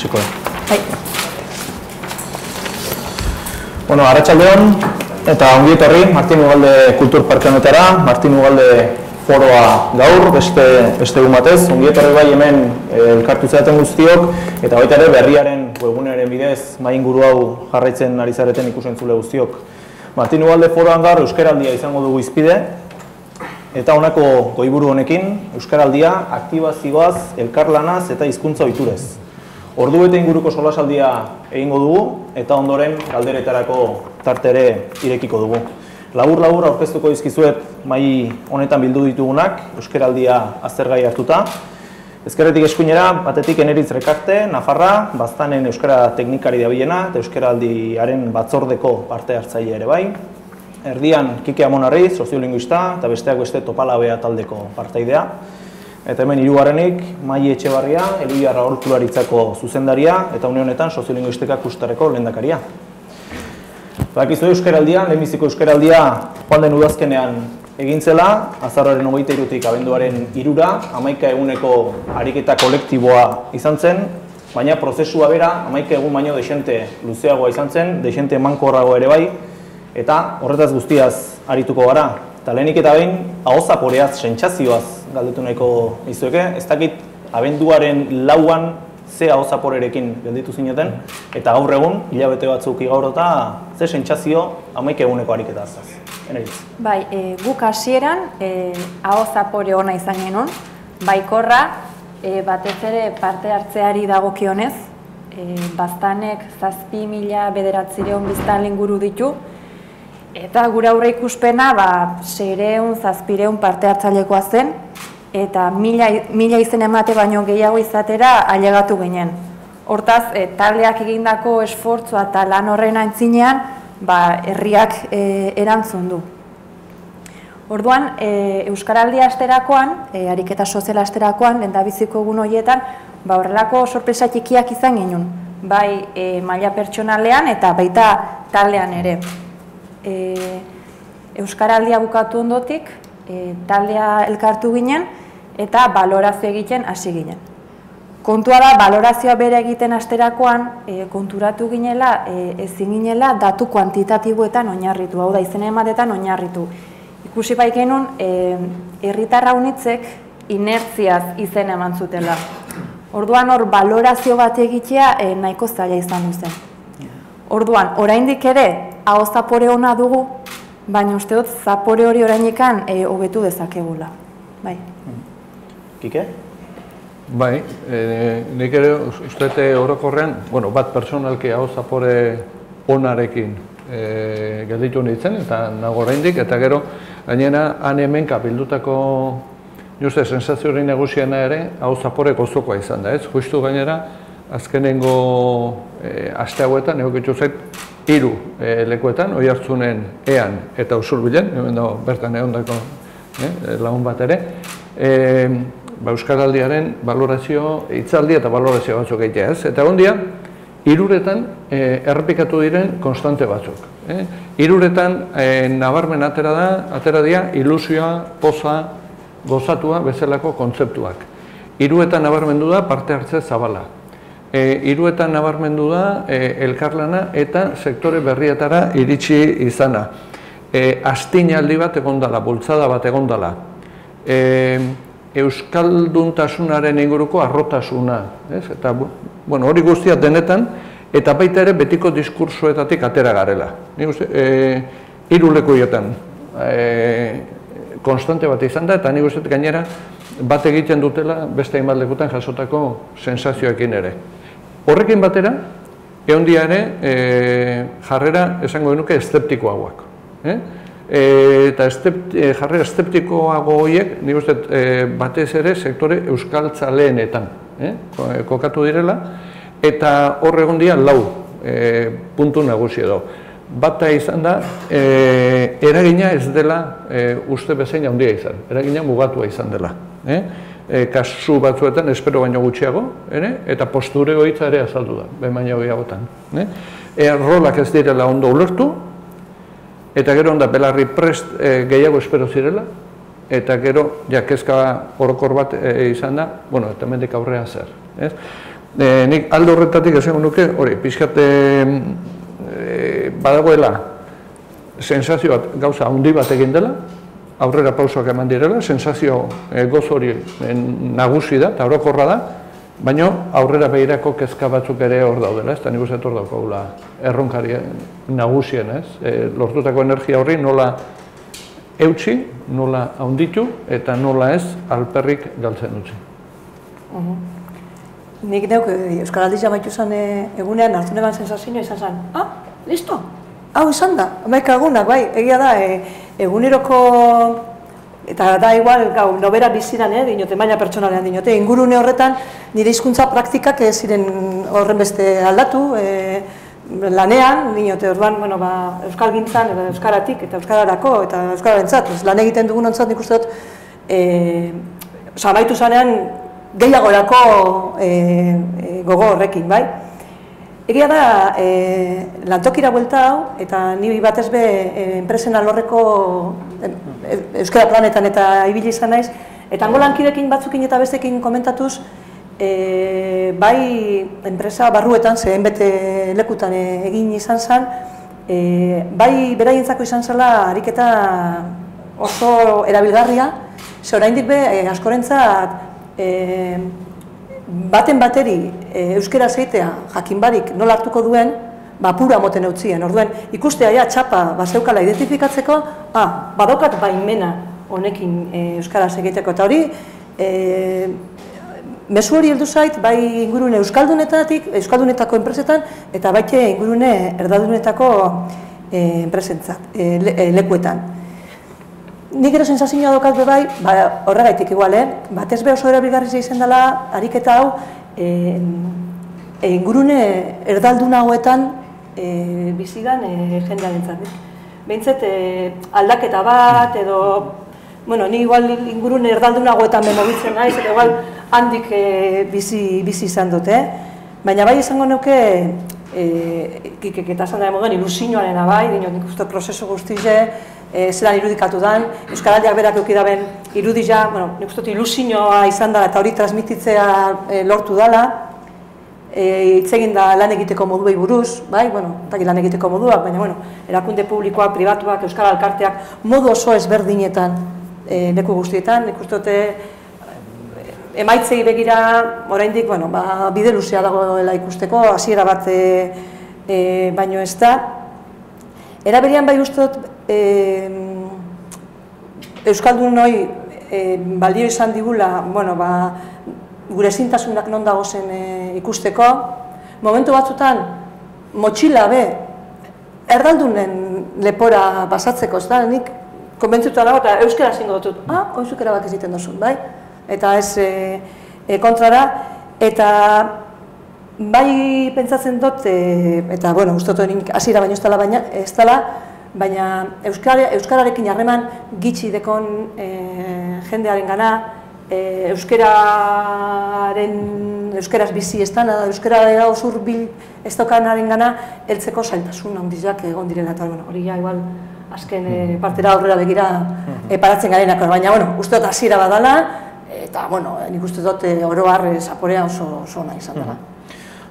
hasiko. Bai. Bueno, arratsaldeon eta ongi etorri Martin Ugalde Kulturparke honetara. Martin Ugalde foroa gaur, beste egun batez. Ongi etorri bai hemen elkartu zaten guztiok, eta baita ere berriaren webgunearen bidez mahai inguru hau jarraitzen ari zareten ikusentzule guztiok. Martin Ugalde foroan gaur euskaraldia izango dugu hizpide, eta honako goiburu honekin, euskaraldia aktibazioaz, elkarlanaz eta hizkuntza ohiturez. Ordu bete inguruko solasaldia egingo dugu, eta ondoren galderetarako tarte ere irekiko dugu. Labur-labur aurkeztuko dizkizuet mahai honetan bildu ditugunak, euskaraldia aztergai hartuta. Ezkerretik eskuinera, batetik Eneritz Rekarte, Nafarra, Baztanen euskara teknikari dabilena, eta euskaraldiaren batzordeko parte hartzaile ere bai. Erdian Kike Amonarri, soziolinguista, eta besteak beste Topalabea taldeko partaidea. Eta hemen hirugarrenik, Mai Etxebarria, Elbiarra Aholkularitzako zuzendaria, eta une honetan soziolinguistika kusterreko lehendakaria. Bakizu euskaraldia, lehenbiziko euskaraldia joan den udazkenean egin zela, azaroaren 23-tik abenduaren 3-ra, 11 eguneko ariketa kolektiboa izan zen, baina prozesua bera 11 egun baino dexente luzeagoa izan zen, dexente emankorrago ere bai, eta horretaz guztiaz arituko gara. Eta lehenik eta behin, ahozaporeaz, sentsazioaz galdetu nahiko izueke, ez dakit abenduaren 4an ze ahozaporerekin gelditu zineten, eta gaur egun, hilabete batzuk gaur eta ze sentsazio 11 eguneko ariketaz. Eneritz. Bai, guk hasieran ahozapore ona izan genuen, baikorra, batez ere parte hartzeari dagokionez, Baztanek 7.000 biztanle inguru ditu, eta gure aurre ikuspena 600-700 parte hartzailekoa zen, eta 1000 izen emate baino gehiago izatera ailegatu ginen. Hortaz, taldeak egindako esfortzua eta lan horren aintzinean, herriak erantzun du. Orduan, euskaraldia asterakoan, ariketa soziala asterakoan, lehendabiziko egun horietan, horrelako sorpresa txikiak izan ginen, bai maila pertsonalean eta baita taldean ere. Euskaraldia bukatu ondotik, taldea elkartu ginen eta balorazio egiten hasi ginen. Kontua da, balorazioa bere egiten asterakoan, konturatu ginela, ezin ginela datu kuantitatiboetan oinarritu, hau da izen ematetan oinarritu. Ikusi bai genuen, herritarra unitzek inertziaz izen eman zutela. Orduan hor balorazio bat egitea nahiko zaila izan duzen. Orduan, oraindik ere, aho zapore ona dugu, baina uste dut zapore hori orainikan hobetu dezakegula. Bai. Kike? Bai, nik ere uste orokorrean, bat personalki aho zapore onarekin gelditu nintzen, eta nago oraindik, eta gero, gainera, han hemenka bildutako sensazio hori nagusiena ere, aho zapore gozokoa izan da, ez? Justu gainera, azkenengo aste hauetan, egokitu zait, 3 lekuetan, Oiartzunen, Ean eta Usurbilen, hemen dago bertan egondako lagun bat ere, euskaraldiaren balorazio, hitzaldi eta balorazio batzuk egitea, ez? Eta ondia, 3etan errepikatu diren konstante batzuk. 3etan nabarmen atera dira ilusioa, poza, gozatua bezalako kontzeptuak. 3etan nabarmendu da parte hartze zabala. 3etan nabarmendu da elkarlana eta sektore berrietara iritsi izana. Astinaldi bat egondala, bultzada bat egondala. Euskalduntasunaren inguruko arrotasuna. Eta hori guztia denetan, eta baita ere betiko diskursoetatik atera garela. 3 lekuetan konstante bat izan da, eta nik uste gainera bat egiten dutela beste hainbat lekutan jasotako sensazioekin ere. Horrekin batera, egondia ere jarrera esango genuke eszeptikoagoak. Eta jarrera eszeptikoago horiek, nik uste batez ere sektore euskaltzaleenetan kokatu direla, eta hor egondia 4 puntu nagusi edo. Bata izan da, eragina ez dela uste bezain handia izan, eragina mugatua izan dela. Kasu batzuetan, espero baino gutxiago, eta postureo hitza ere azaldu da, behin baino gehiagotan. Rolak ez direla ondo ulertu, eta gero onda belarri prest gehiago espero zirela, eta gero kezka orokor bat izan da, eta hemendik aurrea zer. nik alde horretatik esango nuke, hori, pixkat badagoela sensazio bat gauza handi bat egin dela, aurrera pausoak eman direla, sensazio goz hori nagusi da, eta orokorra da, baina aurrera behirako kezka batzuk ere hor daudela, ez da nik uste hor daukagula erronkari nagusien, ez? Lortutako energia horri nola eutxi, nola handitu eta nola ez alperrik galtzen utzi. Nik neuk Euskaraldiz jamaitu zen egunean hartu neban sensazioa izan zen, listo, hau izan da, amaika egunak, bai, egia da, eguneroko, eta da igual, gau, nobera biziran, dinote, maila pertsonalean dinote, ingurune horretan nire hizkuntza praktikak ziren horren beste aldatu, lanean, dinote, orduan, bueno, euskal gintzan, euskaratik, eta euskararako, eta euskararentzat, lan egiten dugun ontzat nik uste dut, amaitu zanean, gehiagorako gogo horrekin, bai? Egia da, lantokira buelta hau, eta ni batez be enpresen alorreko euskara planetan eta ibili izan naiz, eta hango lankidekin batzukin eta bestekin komentatuz, bai enpresa barruetan, zehen bete lekutan egin izan zen, bai beraientzako izan zela ariketa oso erabilgarria, ze oraindik be askorentzat baten bateri euskara zeitea jakin barik nola hartuko duen, apura moten eutzien. Orduen, ikustea ja txapa bazeukala identifikatzeko, badaukat baimena honekin euskara egiteko. Eta hori, mezu hori heldu zait, bai ingurune euskaldunetako enpresetan, eta baite ingurune erdaldunetako enpresentzat, lekuetan. Nik ero sensazioa daukat bai, horregaitik igual, batez be oso erabilgarri izan dela ariketa hau ingurune erdalduna hauetan bizidan jendearentzat. Behintzet aldaketa bat edo, bueno, ni igual ingurune erdalduna hauetan mobitzen naiz, eta igual handik bizi izan dut, baina bai izango nuke kikek eta esan da emogen ilusioarena bai, nik uste prozesu guztize, zelan irudikatu dan, Euskaraldiak berak eukidaben irudia, nik uste ilusioa izan da eta hori transmititzea lortu dala, hitz egin da lan egiteko moduei buruz, bai, eta lan egiteko moduak, baina, erakunde publikoak, pribatuak, Euskara Alkarteak, modu oso ezberdinetan leku guztietan, nik uste dute emaitzei begira, oraindik, bide luzea dagoela ikusteko, hasiera bat baino ez da. Era berean bai uste dut, Euskaldun hori balio izan digula, gure ezintasunak non dagozen ikusteko, momentu batzutan motxila be, erdaldunen lepora pasatzeko, ez da, nik konbentzuta dago eta euskara zingo dut, oizuk erabak ez egiten duzun, bai? Eta ez kontrara, eta bai pentsatzen dut, eta uste dut hasiera baino ez dela, baina euskararekin harreman gitxi dekon jendearen gana, euskaraz bizi ez dana, euskarara osur bil ez daukanaren gana, heltzeko zailtasun handizak egon direla, eta hori ja, igual, azken partera aurrera begira paratzen garenak, baina, uste dut hasiera badala, eta, nik uste dut oroar zaporea oso ona izan dela.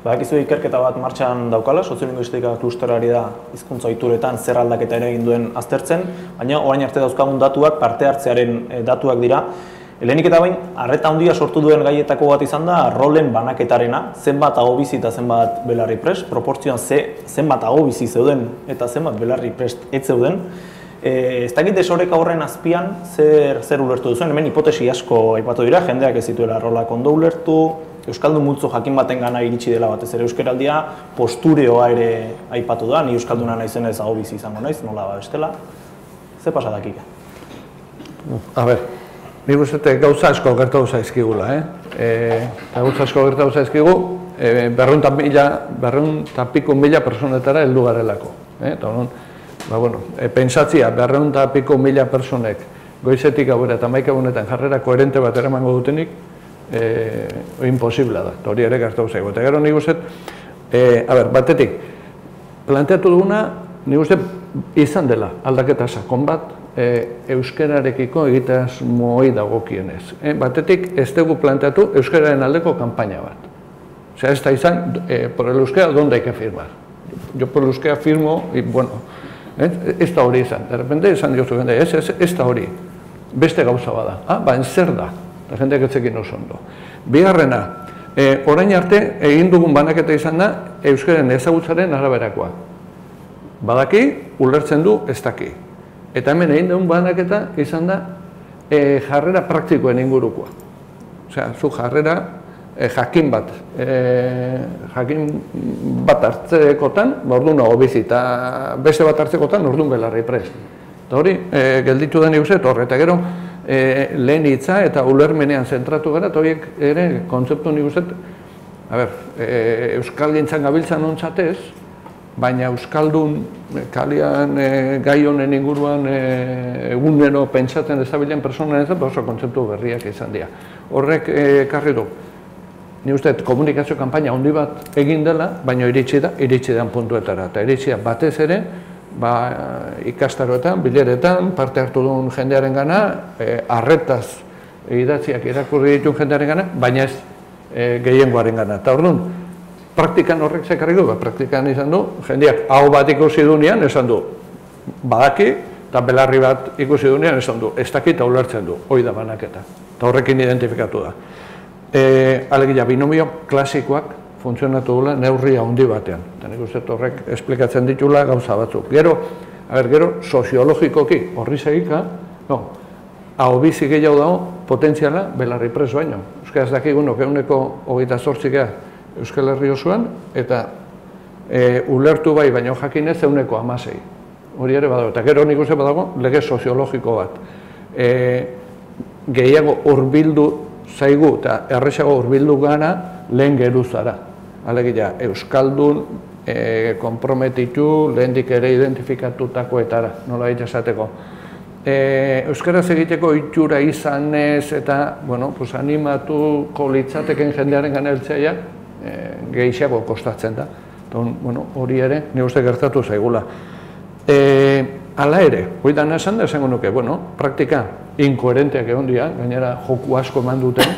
Badakizu ikerketa bat martxan daukala, soziolinguistika klusterari da hizkuntza ohituretan zer aldaketa ere egin duen aztertzen, baina orain arte dauzkagun datuak parte hartzearen datuak dira. Lehenik eta bain, arreta handia sortu duen gaietako bat izan da rolen banaketarena, zenbat ahobizi eta zenbat belarri prest, proportzioan zenbat ahobizi zeuden eta zenbat belarri prest ez zeuden. Ez dakit desoreka horren azpian zer ulertu duzuen, hemen hipotesi asko aipatu dira, jendeak ez zituela rolak ondo ulertu, euskaldun multzo jakin baten gana iritsi dela batez ere euskaraldia, postureoa ere aipatu da, ni euskalduna naizenez ahobizi izango naiz, nola bestela. Ze pasa dakik? A ber, nik uste gauza asko gertatu zaizkigula, gauza asko gertatu zaizkigu, 200.000 personetara heldu garelako. Pentsatzia, 200.000 personek goizetik aurrera eta hamaika egunetan jarrera koherente bat eramango dutenik, imposiblea da, eta hori ere gertatu zaigu. Eta gero nik uste, batetik, planteatu duguna, nik uste izan dela aldaketa sakon bat, euskararekiko egitasmoei dagokienez. Batetik, ez dugu planteatu euskararen aldeko kanpaina bat. O sea, ez da izan, por el euskera, ¿dónde hay que firmar? Yo por el euskera firmo, y bueno, ez da hori izan. De repente esan diozu jende, ez da hori. Beste gauza bada. Baina zer da? Da jendeak etzekin oso ondo. Bigarrena, orain arte egin dugun banaketa izan da euskaren ezagutzaren araberakoa. Badaki, ulertzen du, ez daki. Eta hemen egin dugun banaketa izan da jarrera praktikoen ingurukoa. Osea, zu jarrera jakin bat hartzekotan, orduan hobizi, eta beste bat hartzekotan orduan belarri prest. Eta hori, gelditu den euset horre, eta gero lehen hitza eta ulermenean zentratu gara, eta horiek ere kontzeptu nik uste, euskal gintzan gabiltzan ontzatez, baina euskaldun kalian gai honen inguruan egunero pentsatzen ezabilen personan ez da, oso kontzeptu berriak izan dira. Horrek ekarri du, nik uste komunikazio kanpaina handi bat egin dela, baina iritsi den puntuetara, eta iritsi da batez ere, ikastaroetan, bileretan, parte hartu duen jendearen gana, arretaz idatziak irakurri dituen jendearen gana, baina ez gehiengoaren gana. Eta orduan, praktikan horrek zekarri du, praktikan izan du, jendeak hau bat ikusi duenean, esan du, badaki, eta belarri bat ikusi duenean, esan du, ez daki eta ulertzen du, hori da banaketa. Eta horrekin identifikatu da. Alegia, binomio klasikoak funtzionatu dula neurria handi batean. Eta nik uste horrek esplikatzen ditula gauza batzuk. Gero, soziologikoki horri segika, hau bizi gehiago dago potentziala belarri preso baino. Euskaraz dakigunok eguneko 28 Euskal Herri osoan, eta ulertu bai, baina jakinez eguneko 16. Hori ere badago. Eta gero nik uste badago lege soziologiko bat. Gehiago hurbildu zaigu eta erresago hurbildu gana lehen geruzara. Alegia, euskaldun, konprometitu, lehendik ere identifikatutakoetara, nola esateko. Euskaraz egiteko itxura izanez eta, animatuko litzateken jendearen ganeltzea gehiago kostatzen da. Hori ere, ni uste gertatu zaigula. Hala ere, hori dana esan da esango nuke, praktika inkoherenteak egon dira, gainera joku asko eman duten,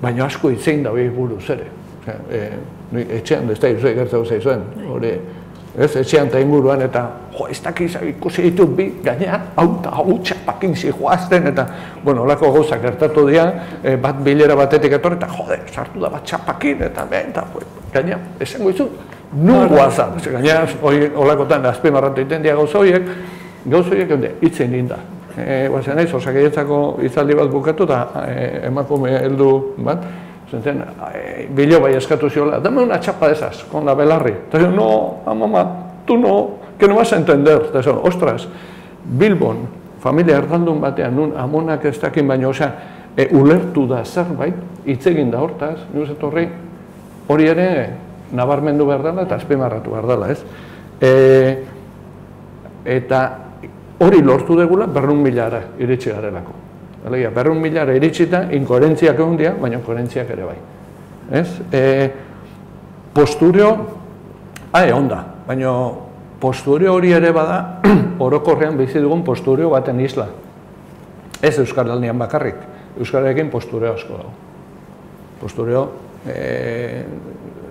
baina asko itzein da hori buruz ere. Etxean, ez da gertatu zaizuen, etxean eta inguruan, eta ez dakiz ikusi ditut bi, gainera, hau txapakin zijoazten, eta, olako gauzak gertatu dira, bat bilera batetik etorri, eta sartu da bat txapakin, eta gainera, esango izut, nungoa zan, gainera, olakotan azpimarratu iten dira gauza horiek, itzen ninda. Guazen naiz, Osakidetzako hitzaldi bat bukatu, eta emakume heldu bat, zenten, bilo bai eskatu ziola, dame una chapa de esas, con la belarri. Eta zion, no, mamá, tú no, que no vas a entender. Eta zion, ostras, Bilbon, familia erdaldun batean, nun amonak ez dakin baino, osea, ulertu da zerbait, hitz egin da hortaz, nire hori ere nabarmendu behar dela eta azpimarratu behar dela, ez? Eta hori lortu degula 200.000 iritsi garelako. 200.000 iritsita, inkoherentziak egon dira, baina koherentziak ere bai. Posturio, onda, baina posturio hori ere bada, orokorrean bizi dugun posturio baten isla. Ez Euskaraldian bakarrik, Euskararekin posturio asko dago. Posturio,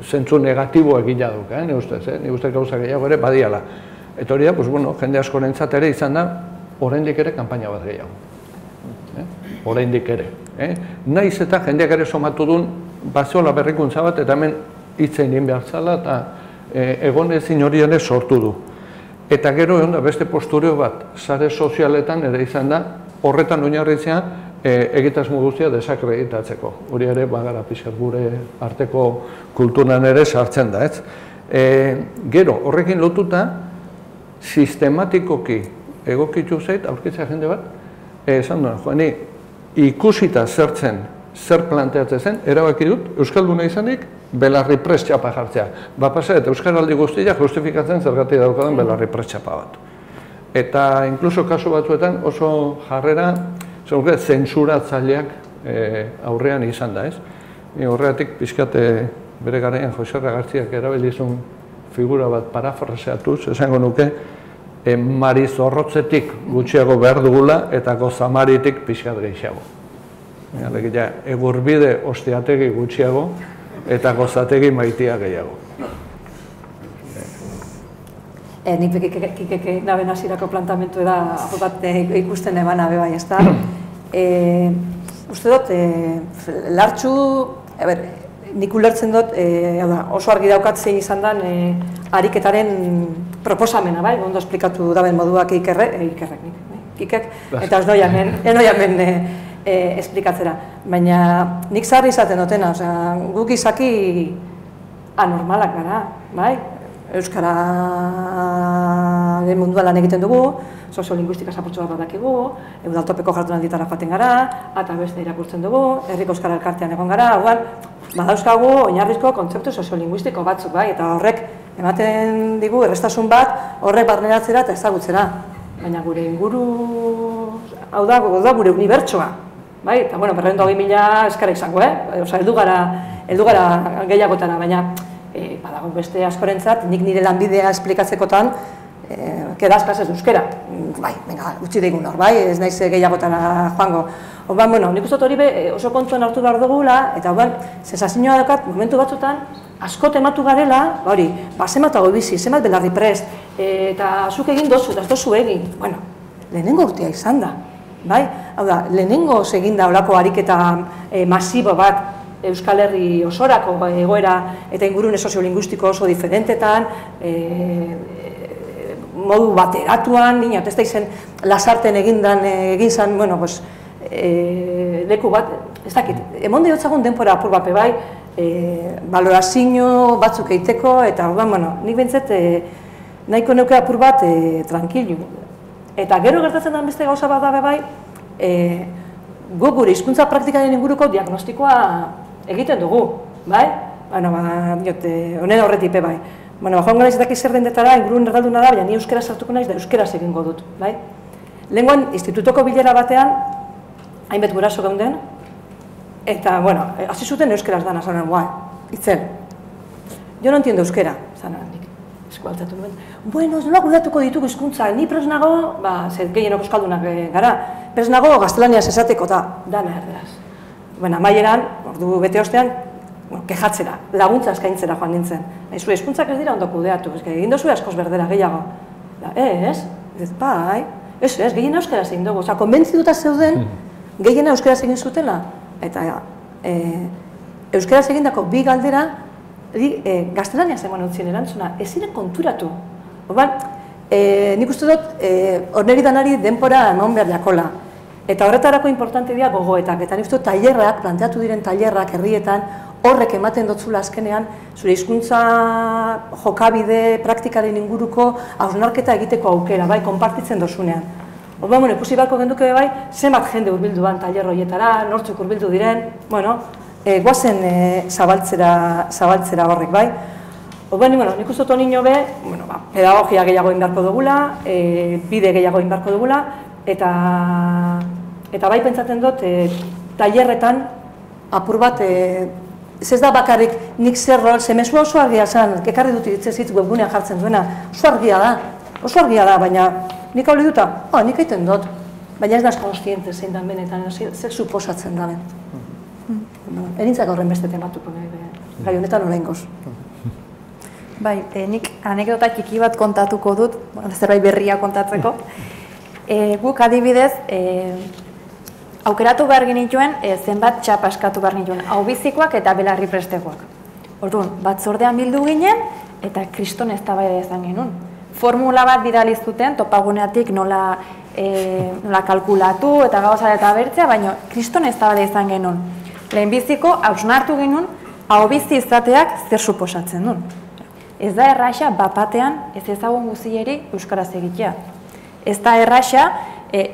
zentzu negatibo egila duk, ni ustez gauza gehiago ere badiala. Eta hori da, jende askorentzat ere izan da, oraindik ere kanpaina bat gehiago. Oraindik ere. Naiz eta jendeak ere somatu duen baziola berrikuntza bat, eta hemen hitzein egin behar zala, eta egon ezin hori ere sortu du. Eta gero egon da beste posturio bat, sare sozialetan ere izan da, horretan oinarritzea egitasmo guztia desakreditatzeko. Hori ere bagara pixkat gure arteko kulturan ere sartzen da, ez? Gero, horrekin lotuta, sistematikoki egokitu zait, aurkitzea jende bat, esan duen, joani, ikusita zertzen, zer planteatzen zen, erabaki dut, Euskalduna izanik, belarri prest txapa jartzea. Pasa, eta Euskaraldi guztia justifikatzen zergatik daukadan belarri prest txapa bat. Eta, inkluso kasu batzuetan, oso jarrera, zentsuratzaileak aurrean izan da, ez? Horregatik, pixkat, bere garaian, Joserra Gartziak erabilizun figura bat parafraseatuz, esango nuke, marizorrotzetik gutxiago behar dugula eta gozamaritik pixkat gehiago. Egurbide ostiategi gutxiago eta gozategi maitea gehiago. Nik kikeke naben hasierako plantamentu da bat ikusten eban abe bai, ezta? Uste dut, lartxu, nik ulertzen dut, oso argi daukat zein izan den ariketaren proposamena, bai? Ondo esplikatu daben moduak Kikek, eta ez noiamen esplikatzera. Baina nik zarri izaten dutena, guk izaki anormalak gara, bai? Euskararen munduan lan egiten dugu, soziolinguistika zapurtxo bat badakigu, eudaltopeko jardunalditara joaten gara, eta beste irakurtzen dugu, herriko euskara elkartean egon gara, badauzkagu oinarrizko kontzeptu soziolinguistiko batzuk, bai, eta horrek ematen digu errestasun bat horrek barneratzera eta ezagutzera. Baina gure inguru, hau da gure unibertsoa, bai, eta bueno, 220.000 eskara izango, heldu gara gehiagotara, baina badago beste askorentzat, nik nire lanbidea esplikatzekotan, kedaz klasez euskera. Bai, venga, utzi digun hor, bai, ez naiz gehiagotara joango. Orban, bueno, nik uste hori oso kontuan hartu behar dugula, eta orban, sensazioa daukat, momentu batzutan, asko tematu garela, hori, zematago bizi, zemat belarri prest, eta zuk egin dozu, eta ez dozu egin. Bueno, lehenengo urtea izan da, bai? Hau da, lehenengo egin da olako ariketa masibo bat, Euskal Herri osorako egoera eta ingurune soziolinguistiko oso diferentetan, modu bateratuan, ez da izen lasarten egin zan, bueno, leku bat, ez dakit, emon diotzagun denpora apur bape bai, balorazio batzuk egiteko, eta bueno, nik bintzet nahiko neuke apur bat tranquilu. Eta gero gertatzen den beste gauza bat dabe bai, guk gure hizkuntza praktikaren inguruko diagnostikoa egiten dugu, bai? Bueno, honen horretipe bai. Bueno, joan gara izatak zer dendetara, ingurun erdalduna da, baina ni euskera sartuko naiz da euskeraz egingo dut, bai? Lehengoan, institutoko bilera batean, hainbet guraso geunden, eta, bueno, hasi zuten euskeraz dana, zanen, itzel. Jo no entiendo euskera, zanen, nik eskualtzatu nuen. Bueno, nola gudatuko ditugu hizkuntza, ni prest nago, gehienok euskaldunak gara, prest nago gaztelaniaz esateko eta dana erderaz. Bueno, amaieran, ordu bete ostean, kejatzera, laguntza eskaintzera joan nintzen. Zure hizkuntzak ez dira ondo kudeatu, egin dozu askoz berdera gehiago. Ez, bai, ez, gehiena euskaraz egin dugu. Konbentzituta zeuden, gehiena euskaraz egin zutela. Eta euskaraz egindako bi galdera, gaztelaniaz eman utzien erantzuna, ez ziren konturatu. Orban, nik uste dut, horneri danari denpora eman behar jakola. Eta horretarako importante dira gogoetak, eta nik uste dut tailerrak, planteatu diren tailerrak herrietan, horrek ematen dotzula azkenean, zure hizkuntza jokabide praktikaren inguruko hausnarketa egiteko aukera, bai, konpartitzen dozunean. Orduan, ikusi beharko genduke bai, zenbat jende hurbilduan tailer horietara, nortzuk hurbildu diren, bueno, goazen zabaltzera horrek, bai. Orduan, nik uste dut honino be, pedagogia gehiago inbarko dugula, bide gehiago inbarko dugula, eta bai pentsatzen dut, tailerretan apur bat, ez da bakarrik nik zer rol, zemezua oso argia zen, kekarri dut iritzezit webgunean jartzen duena, oso argia da, baina nik hau duta, nik egiten dut, baina ez naz konstiente zein dan benetan, zer suposatzen da ben. Erintzak horren beste tematuko gai honetan oraingoz. Bai, nik anekdota txiki bat kontatuko dut, zerbait berria kontatzeko. Guk adibidez, aukeratu behar genituen zenbat txap askatu behar genituen, hau bizikoak eta belarri prestekoak. Orduan, batzordean bildu ginen eta kriston eztabaida izan genuen. Formula bat bidali zuten topaguneatik nola kalkulatu eta gauza eta bertzea, baina kriston eztabaida izan genuen. Lehenbiziko hausnartu genuen hau bizi izateak zer suposatzen duen. Ez da erraxa bapatean ez ezagun guzieri euskaraz egitea. Ez da erraxa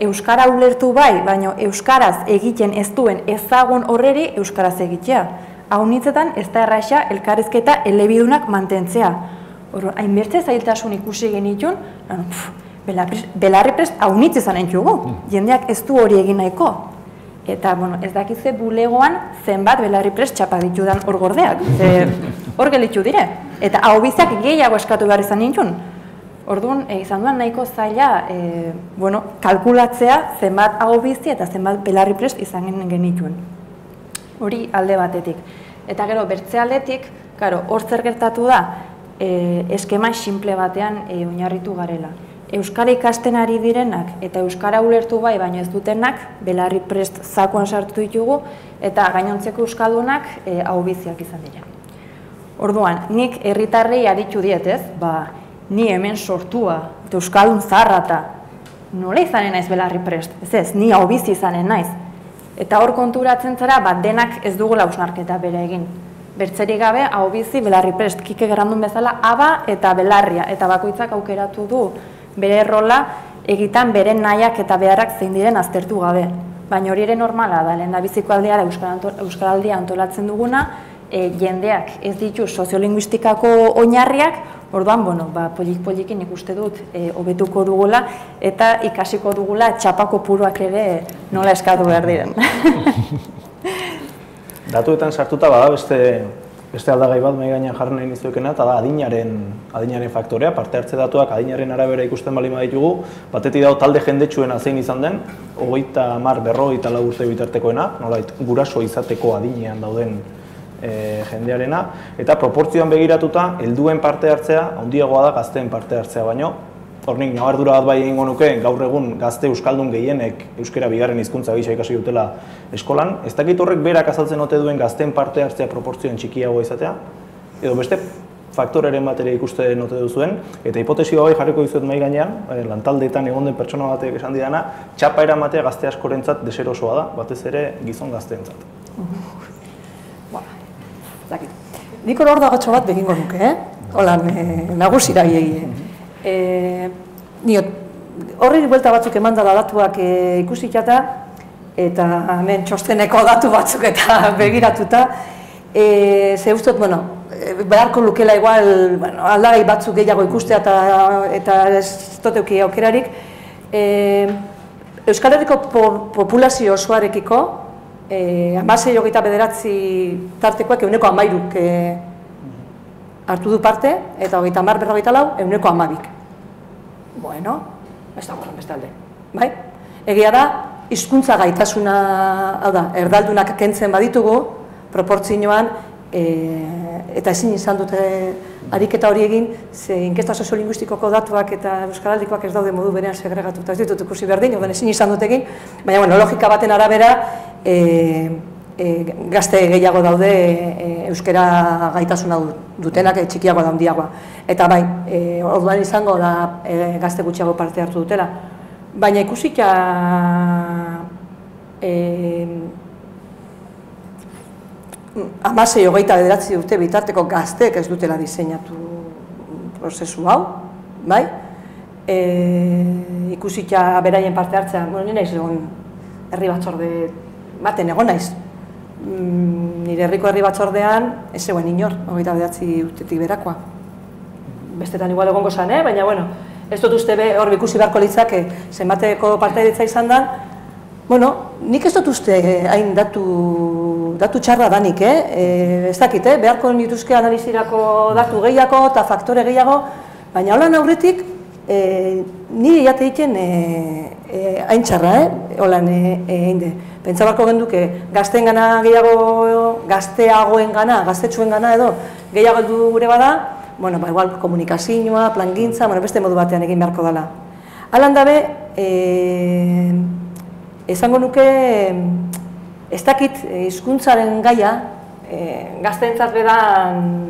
euskara ulertu bai, baina euskaraz egiten ez duen ezagun horreri euskaraz egitea. Hau nitzetan ez da erraxa elkarrizketa elebidunak mantentzea. Hainbertze zailtasun ikusi genitun, belarri prest hau nitz izan entzugu. Jendeak ez du hori egin nahiko. Eta ez dakitze bulegoan zenbat belarri prest txapa ditudan hor gordeak. Hor gelitzu dire. Eta hau bizak gehiago eskatu behar izan nintun. Orduan, izan duan nahiko zaila kalkulatzea zenbat hau bizi eta zenbat belarri prest izan genituen. Hori alde batetik. Eta gero, bertze aldetik, hor zer gertatu da, eskema simple batean oinarritu garela. Euskara ikasten ari direnak eta euskara ulertu bai, baina ez dutenak, belarri prest zakuan sartu ditugu, eta gainontzeko euskaldunak aubiziak izan dira. Orduan, nik herritarrei aditu diet, ez? Ni hemen sortua, eta euskaldun zaharrata, nola izanen naiz belarri prest? Ez, ni aubizi izanen naiz. Eta hor konturatzen zara, denak ez dugula hausnarketa bere egin. Bertzerik gabe, aubizi, belarri prest, Kike Gerrandun bezala, aba eta belarria, eta bakoitzak aukeratu du bere rola egitan bere nahiak eta beharrak zein diren aztertu gabe. Baina hori ere normala da, lehen da biziko aldea da Euskaraldia antolatzen duguna, jendeak ez ditu soziolinguistikako oinarriak, orduan, polik-polikin ikuste dut hobetuko dugula eta ikasiko dugula txapako puruak ere nola eskatu behar diren. Datuetan sartuta bada beste aldagai bat mahai gainean jarri nahi nizuekena, eta da adinaren faktorea, parte hartze datuak adinaren arabera ikusten bali baditugu, batetik dago talde jendetsuena zein izan den, 30, 40, 44 urte bitartekoena, nolait guraso izateko adinean dauden jendearena, eta proportzioan begiratuta, helduen parte hartzea, handiagoa da gazteen parte hartzea baino. Hornik, nabardura bat bai egingo nuke, gaur egun gazte euskaldun gehienek euskara bigarren hizkuntza gisa ikasi dutela eskolan. Ez dakit horrek berak azaltzen ote duen gazteen parte hartzea proportzioan txikiagoa izatea, edo beste faktoreren bat ere ikusten ote duzuen, eta hipotesi bai jarriko dizuet mahai gainean, lantaldeetan egon den pertsona batek esan didana, txapa eramatea gazte askorentzat deserosoa da, batez ere gizon gazteentzat. Nik hor dago bat begingo nuke, holan nagusira horri buelta batzuk eman dela datuak ikusikata, eta hemen txosteneko datu batzuk eta begiratuta, ze ustot, beharko lukela igual aldagai batzuk gehiago ikustea eta ez duteuki aukerarik. Euskal Herriko populazio osoarekiko, 16-29 tartekoak 13% hartu du parte, eta 30-44 12%. Bueno, ez da horren bestalde, bai? Egia da, hizkuntza gaitasuna, hau da, erdaldunak kentzen baditugu, proportzioan, eta ezin izan dute ariketa hori egin, ze inkesta soziolinguistikoko datuak eta euskaraldikoak ez daude modu berean segregatuta, ez ditut ikusi berdin, orduan ezin izan dut egin, baina logika baten arabera, gazte gehiago daude euskara gaitasuna dutenak txikiagoa da handiagoa. Eta bai, orduan izango da gazte gutxiago parte hartu dutela. Baina ikusika 16-29 urte bitarteko gazteek ez dutela diseinatu prozesu hau, bai? Ikusika beraien parte hartzea, nire naiz egon herri batzorde baten egon naiz. Nire herriko herri batzordean ez zegoen inor, 29 urtetik berakoa. Bestetan igual egongo zen, baina bueno, ez dut uste hor ikusi beharko litzake zenbateko partaidetzea izan da. Bueno, nik ez dut uste hain datu txarra danik, ez dakit, beharko nituzke analizirako datu gehiago eta faktore gehiago, baina holan aurretik nire jate egiten hain txarra, holan egin de. Pentsa barko genduke gazteen gana gehiago, gazteagoen gana, gaztetxuen gana edo gehiago heldu gure bada, bueno, igual komunikazioa, plangintza, beste modu batean egin beharko dela. Halan dabe, esango nuke, ez dakit hizkuntzaren gaia, gazteentzat bedan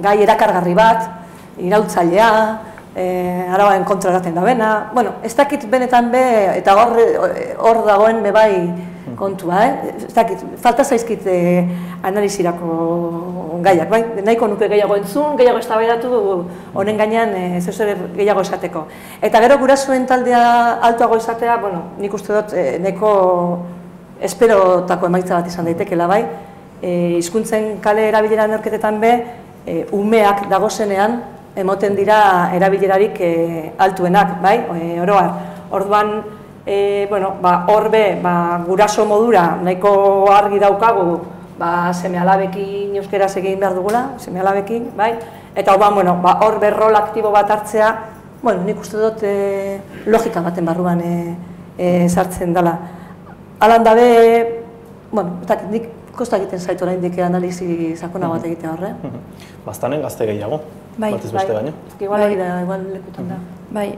gai erakargarri bat, iraultzailea, arabaen kontra eraten da bena, bueno, ez dakit benetan be, eta hor dagoen bebai kontua, ez dakit, falta zaizkit analizirako gaiak, bai? Nahiko nuke gehiago entzun, gehiago eztabaidatu honen gainean zer gehiago esateko. Eta gero gurasoen taldea altuago izatea, bueno, nik uste dut nahiko esperotako emaitza bat izan daitekela, bai? Hizkuntzen kale erabilera neurketetan be, umeak dagozenean, emoten dira erabilerarik altuenak, bai, oroar. Orduan, hor be, guraso modura nahiko argi daukagu, seme-alabekin euskeraz egin behar dugula, seme-alabekin, bai, eta hor be rol aktibo bat hartzea, nik uste dut logika baten barruan sartzen dela. Halan dabe, nik Kosta egiten zaitu oraindik analizi sakona bat egitea horre? Baztanen gazte gehiago, batez beste baino. Igual hori da, igual lekutan da. Bai,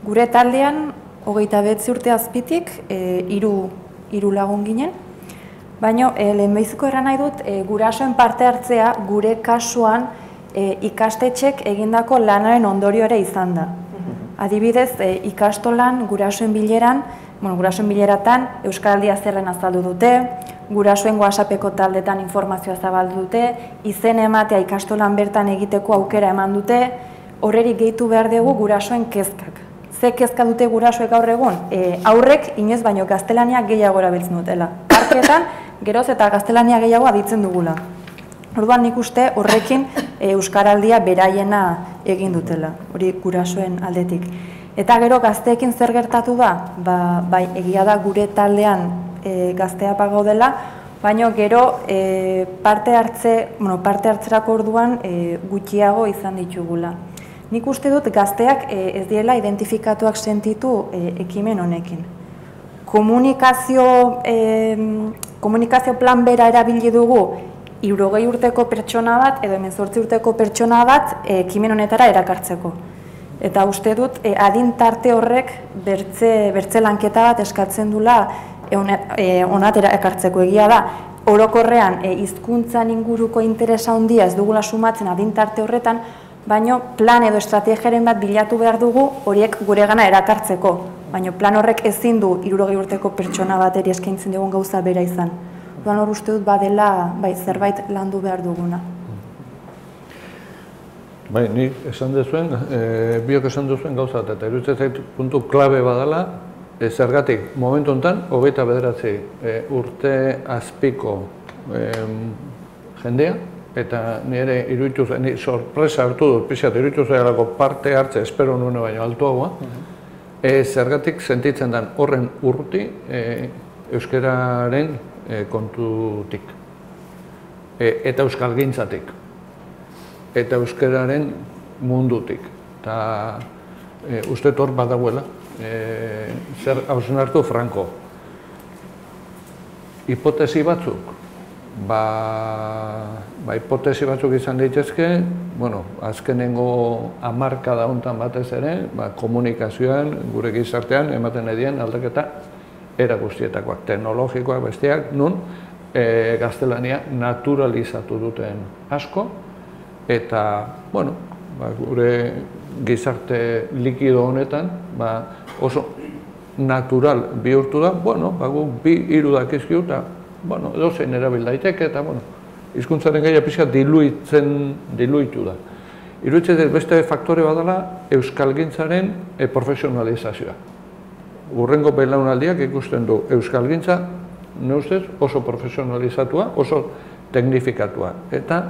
gure taldean, 29 urte azpitik, 3 lagun ginen, baina lehenbiziko erran nahi dut, gurasoen parte hartzea gure kasuan ikastetxek egindako lanaren ondorio ere izan da. Adibidez, ikastolan gurasoen bileratan Euskaraldia zerren azaldu dute, gurasoen WhatsAppeko taldetan informazioa zabaldu dute, izen ematea ikastolan bertan egiteko aukera eman dute, horreri gehitu behar dugu gurasoen kezkak. Ze kezka dute gurasoek gaur egun? Aurrek inoiz baino gaztelania gehiago erabiltzen dutela. Parketan, geroz eta gaztelania gehiago aditzen dugula. Orduan nik uste horrekin Euskaraldia beraiena egin dutela, hori gurasoen aldetik. Eta gero gazteekin zer gertatu da? Bai, egia da gure taldean gaztea gaudela, baina gero parte hartzerako orduan gutxiago izan ditugula. Nik uste dut gazteak ez direla identifikatuak sentitu ekimen honekin. Komunikazio plan bera erabili dugu 60 urteko pertsona bat edo 18 urteko pertsona bat ekimen honetara erakartzeko. Eta uste dut adin tarte horrek bertze lanketa bat eskatzen dula honatera ekartzeko. Egia da, orokorrean hizkuntzan inguruko interesa handia ez dugula sumatzen adin tarte horretan, baina plan edo estrategiaren bat bilatu behar dugu horiek guregana erakartzeko. Baina plan horrek ezin du 60 urteko pertsona bateri eskaintzen dugun gauza bera izan. Duan hor uste dut badela zerbait landu behar duguna. Bai, nik esan duzuen, biok esan duzuen gauza eta iruditzen zait puntu klabe badala, zergatik momentu honetan, 29 urte azpiko jendea, eta nire iruditu zen, sorpresa hartu dut, pixat iruditu zailako parte hartze, espero nuen baino altuagoa, zergatik sentitzen den horren urruti euskararen kontutik, eta euskalgintzatik, eta euskararen mundutik. Eta uste hor badagoela, zer hausnartu franko. Hipotesi batzuk, hipotesi batzuk izan daitezke, azkenengo hamarkada hontan batez ere, komunikazioan, gure gizartean, ematen edien aldaketa era guztietakoak, teknologikoak besteak, nun gaztelania naturalizatu duten asko, eta, gure gizarte likido honetan, oso natural bihurtu da, guk 2-3 dakizkiu, eta, edozein erabil daiteke, eta, hizkuntzaren gaia pixka diluitu da. Iruditzen beste faktore badala euskalgintzaren profesionalizazioa. Urrengo belaunaldiak ikusten du euskalgintza, ne ustez, oso profesionalizatua, oso teknifikatua. Eta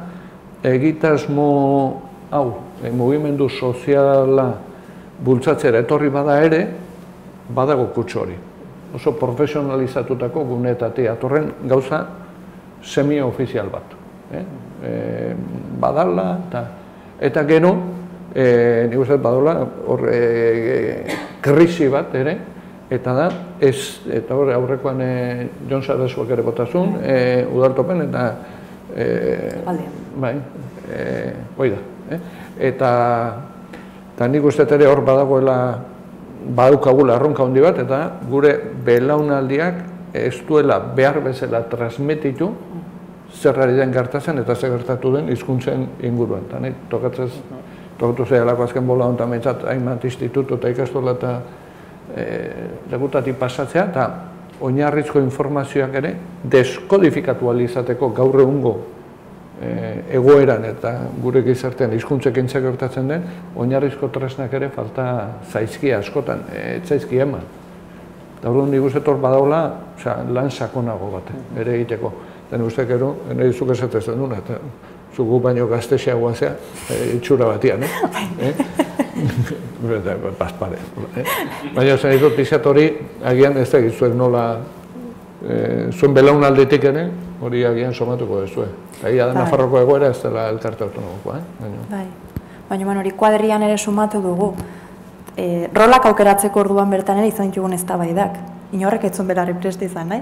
egitasmo hau, mugimendu soziala bultzatzera etorri bada ere, badago kutsu hori. Oso profesionalizatutako guneetatik atorren gauza semi-ofizial bat. Badala, eta gero, nik uste badala, krisi bat ere, eta da, eta horre aurrekoan Jon Sarasuak ere botazun, udaltopen, eta bai, hoi da. Eta nik uste ere hor badagoela, badukagula erronka handi bat, eta gure belaunaldiak ez duela behar bezala transmititu zerrari den gertatzen eta zer gertatu den hizkuntzen inguruan. Eta nahi, tokatu zehalako azken bola honetan metzat hainbat institutu eta ikastola eta legutatik pasatzea, eta oinarrizko informazioak ere deskodifikatu alizateko gaur egungo egoeran eta gure gizartean hizkuntzekin zer gertatzen den, oinarrizko tresnak ere falta zaizkia askotan, zaizkia eman. Eta hori nik uste hor badaula lan sakonago bat, ere egiteko. Eta nik uste gero, nahi zuk esatezen duna, eta zugu baino gaztexeagoa zea, itxura batian, Bazpare. Baina zen ditut pixat hori, agian ez da gizuek nola, zuen belaunaldetik ere, hori agian somatuko dezue. Egia da Nafarroko egoera ez dela elkarte autonomikoa. Baina hori kuadrian ere sumatu dugu. Rolak aukeratzeko orduan bertan ere izan ditugun eztabaidak. Inorrek ez zuen berari prest izan, nahi?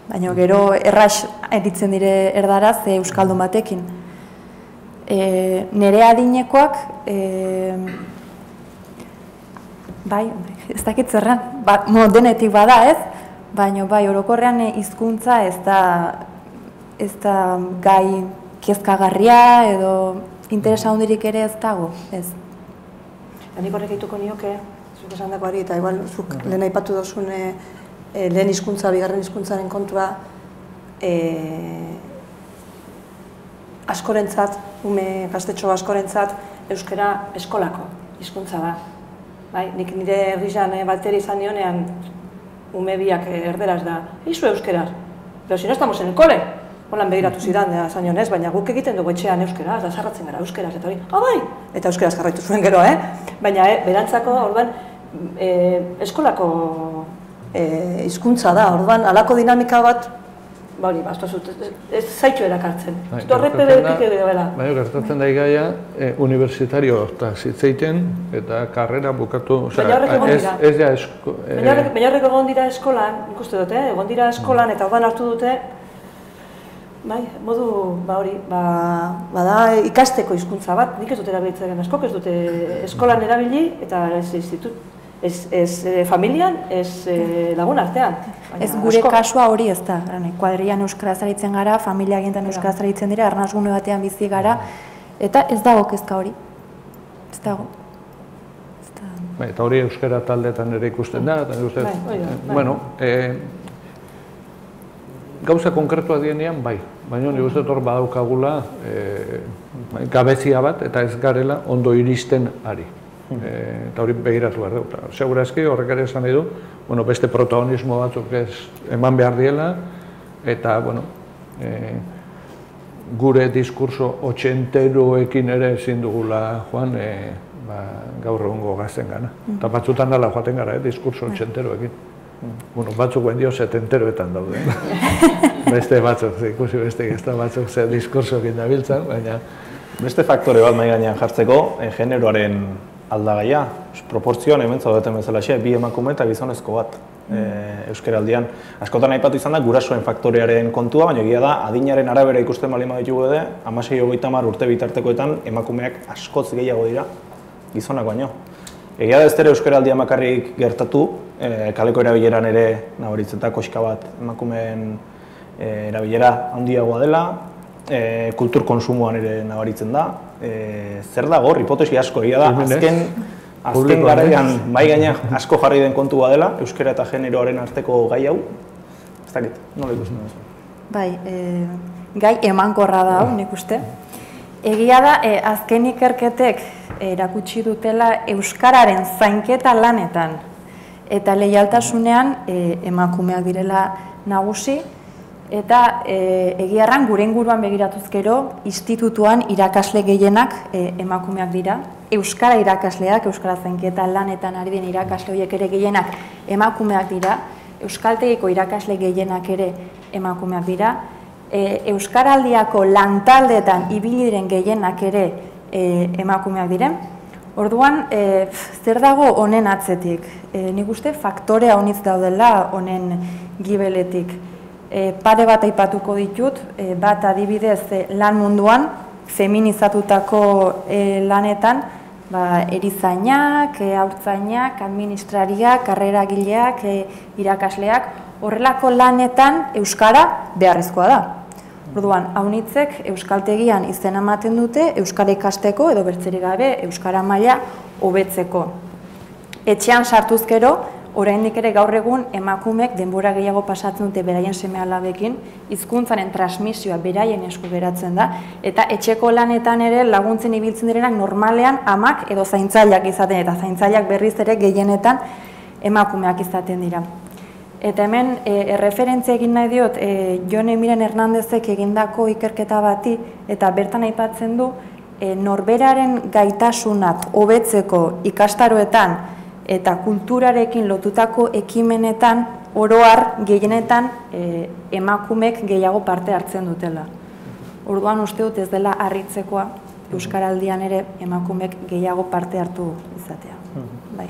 baina gero erraz eritzen dire erdaraz euskaldun batekin. Nere adinekoak, bai, ez dakit zerran, denetik bada ez, baina bai, orokorrean hizkuntza ez da gai kezkagarria edo interesa hundirik ere ez dago, ez. Nik horrek eituko nioke, zuk esan dagoari, eta igual zuk lehen aipatu dozun lehen hizkuntza, bigarren hizkuntzaren kontua askorentzat, ume gaztetxo askorentzat, euskara eskolako hizkuntza da. Nik nire herrian bateri izan nionean, ume biak erderaz da, izu euskeraz, pero si no estamos en el cole. Holan begiratu zidan, esan nionez, baina guk egiten dugu etxean euskeraz, da zarratzen gara euskeraz, eta hori, bai! Eta euskeraz jarraitu zuen gero, Baina, berantzako, orduan, eskolako hizkuntza da, orduan, halako dinamika bat, hori, ez zaitu erakartzen. Horrepe beretik edo bela. Baina, gertatzen da igaia, universitario eta zitzeiten, eta karrera bukatu, baina horrek egon dira eskolan, ikuste dute, egon dira eskolan, eta orduan hartu dute, bai, modu, bada ikasteko hizkuntza bat, nik ez dute erabiltzen askok, ez dute eskolan erabili eta ez familian, ez lagun artean. Ez gure kasua hori ez da, kuadrian euskaraz aritzen gara, familia gintan euskaraz aritzen dira, arnazgune batean bizi gara, eta ez dago kezka hori, ez dago. Eta hori euskara taldeetan ere ikusten da, eta bueno, gauza konkretua dienean, bai. Baina nik uste hor badaukagula gabezia bat eta ez garela ondo iristen ari. Eta hori begiratu behar dut. Segurazki horrek ere esan nahi du, beste protagonismo batzuk ez eman behar diela, eta gure diskurso otxenteroekin ere ezin dugula joan gaur egungo gazten gana. Eta batzutan dela joaten gara, diskurso otxenteroekin. Batzuk guen dio setenteroetan daude. Beste batzuk, ikusi beste gezta batzuk ze diskursoekin dabiltzan, baina... Beste faktore bat mahai gainean jartzeko, generoaren aldagaia. Proportzioan hemen zaudeten bezala xe, bi emakume eta gizonezko bat euskaraldian. Askotan aipatu izan da gurasoen faktorearen kontua, baina egia da, adinaren arabera ikusten bali maditugu ede, 16-30 urte bitartekoetan emakumeak askotz gehiago dira gizonak baino. Egia da ez ere euskaraldia makarrik gertatu, kaleko erabileran ere nabaritzen da koska bat emakumeen erabilera handiagoa dela, kultur konsumoan ere nabaritzen da. Zer dago, hipotesi asko egia da, azken garaian bai gainean asko jarri den kontua dela, euskara eta generoaren arteko gai hau, ez dakit, nola ikusten duzu? Bai, gai emankorra da hau, nik uste. Egia da, azken ikerketek erakutsi dutela euskararen zainketa lanetan eta leialtasunean emakumeak direla nagusi, eta egiarran gure inguruan begiratuz gero, institutuan irakasle gehienak emakumeak dira. Euskara irakasleak, euskara zainketa lanetan ari den irakasle horiek ere gehienak emakumeak dira, euskaltegiko irakasle gehienak ere emakumeak dira, euskaraldiako lantaldeetan ibili diren gehienak ere emakumeak diren. Orduan, zer dago honen atzetik? Nik uste faktorea honitz daudela honen gibeletik. Pare bat aipatuko ditut, bat adibidez lan munduan, feminizatutako lanetan, erizainak, haurtzainak, administrariak, karreragileak, irakasleak, horrelako lanetan euskara beharrezkoa da. Orduan, haunitzek euskaltegian izena ematen dute euskara ikasteko edo bertzerik gabe euskara maila hobetzeko. Etxean sartuz gero, oraindik ere gaur egun emakumeek denbora gehiago pasatzen dute beraien seme-alabekin, hizkuntzaren transmisioa beraien esku geratzen da, eta etxeko lanetan ere laguntzen ibiltzen direnak normalean amak edo zaintzaileak izaten, eta zaintzaileak berriz ere gehienetan emakumeak izaten dira. Eta hemen, erreferentzia egin nahi diot, Jon Emiren Hernandezek egindako ikerketa bati, eta bertan aipatzen du, norberaren gaitasunak hobetzeko ikastaroetan eta kulturarekin lotutako ekimenetan, oro har gehienetan emakumek gehiago parte hartzen dutela. Orduan uste dut ez dela harritzekoa, euskaraldian ere emakumek gehiago parte hartu izatea. Bai.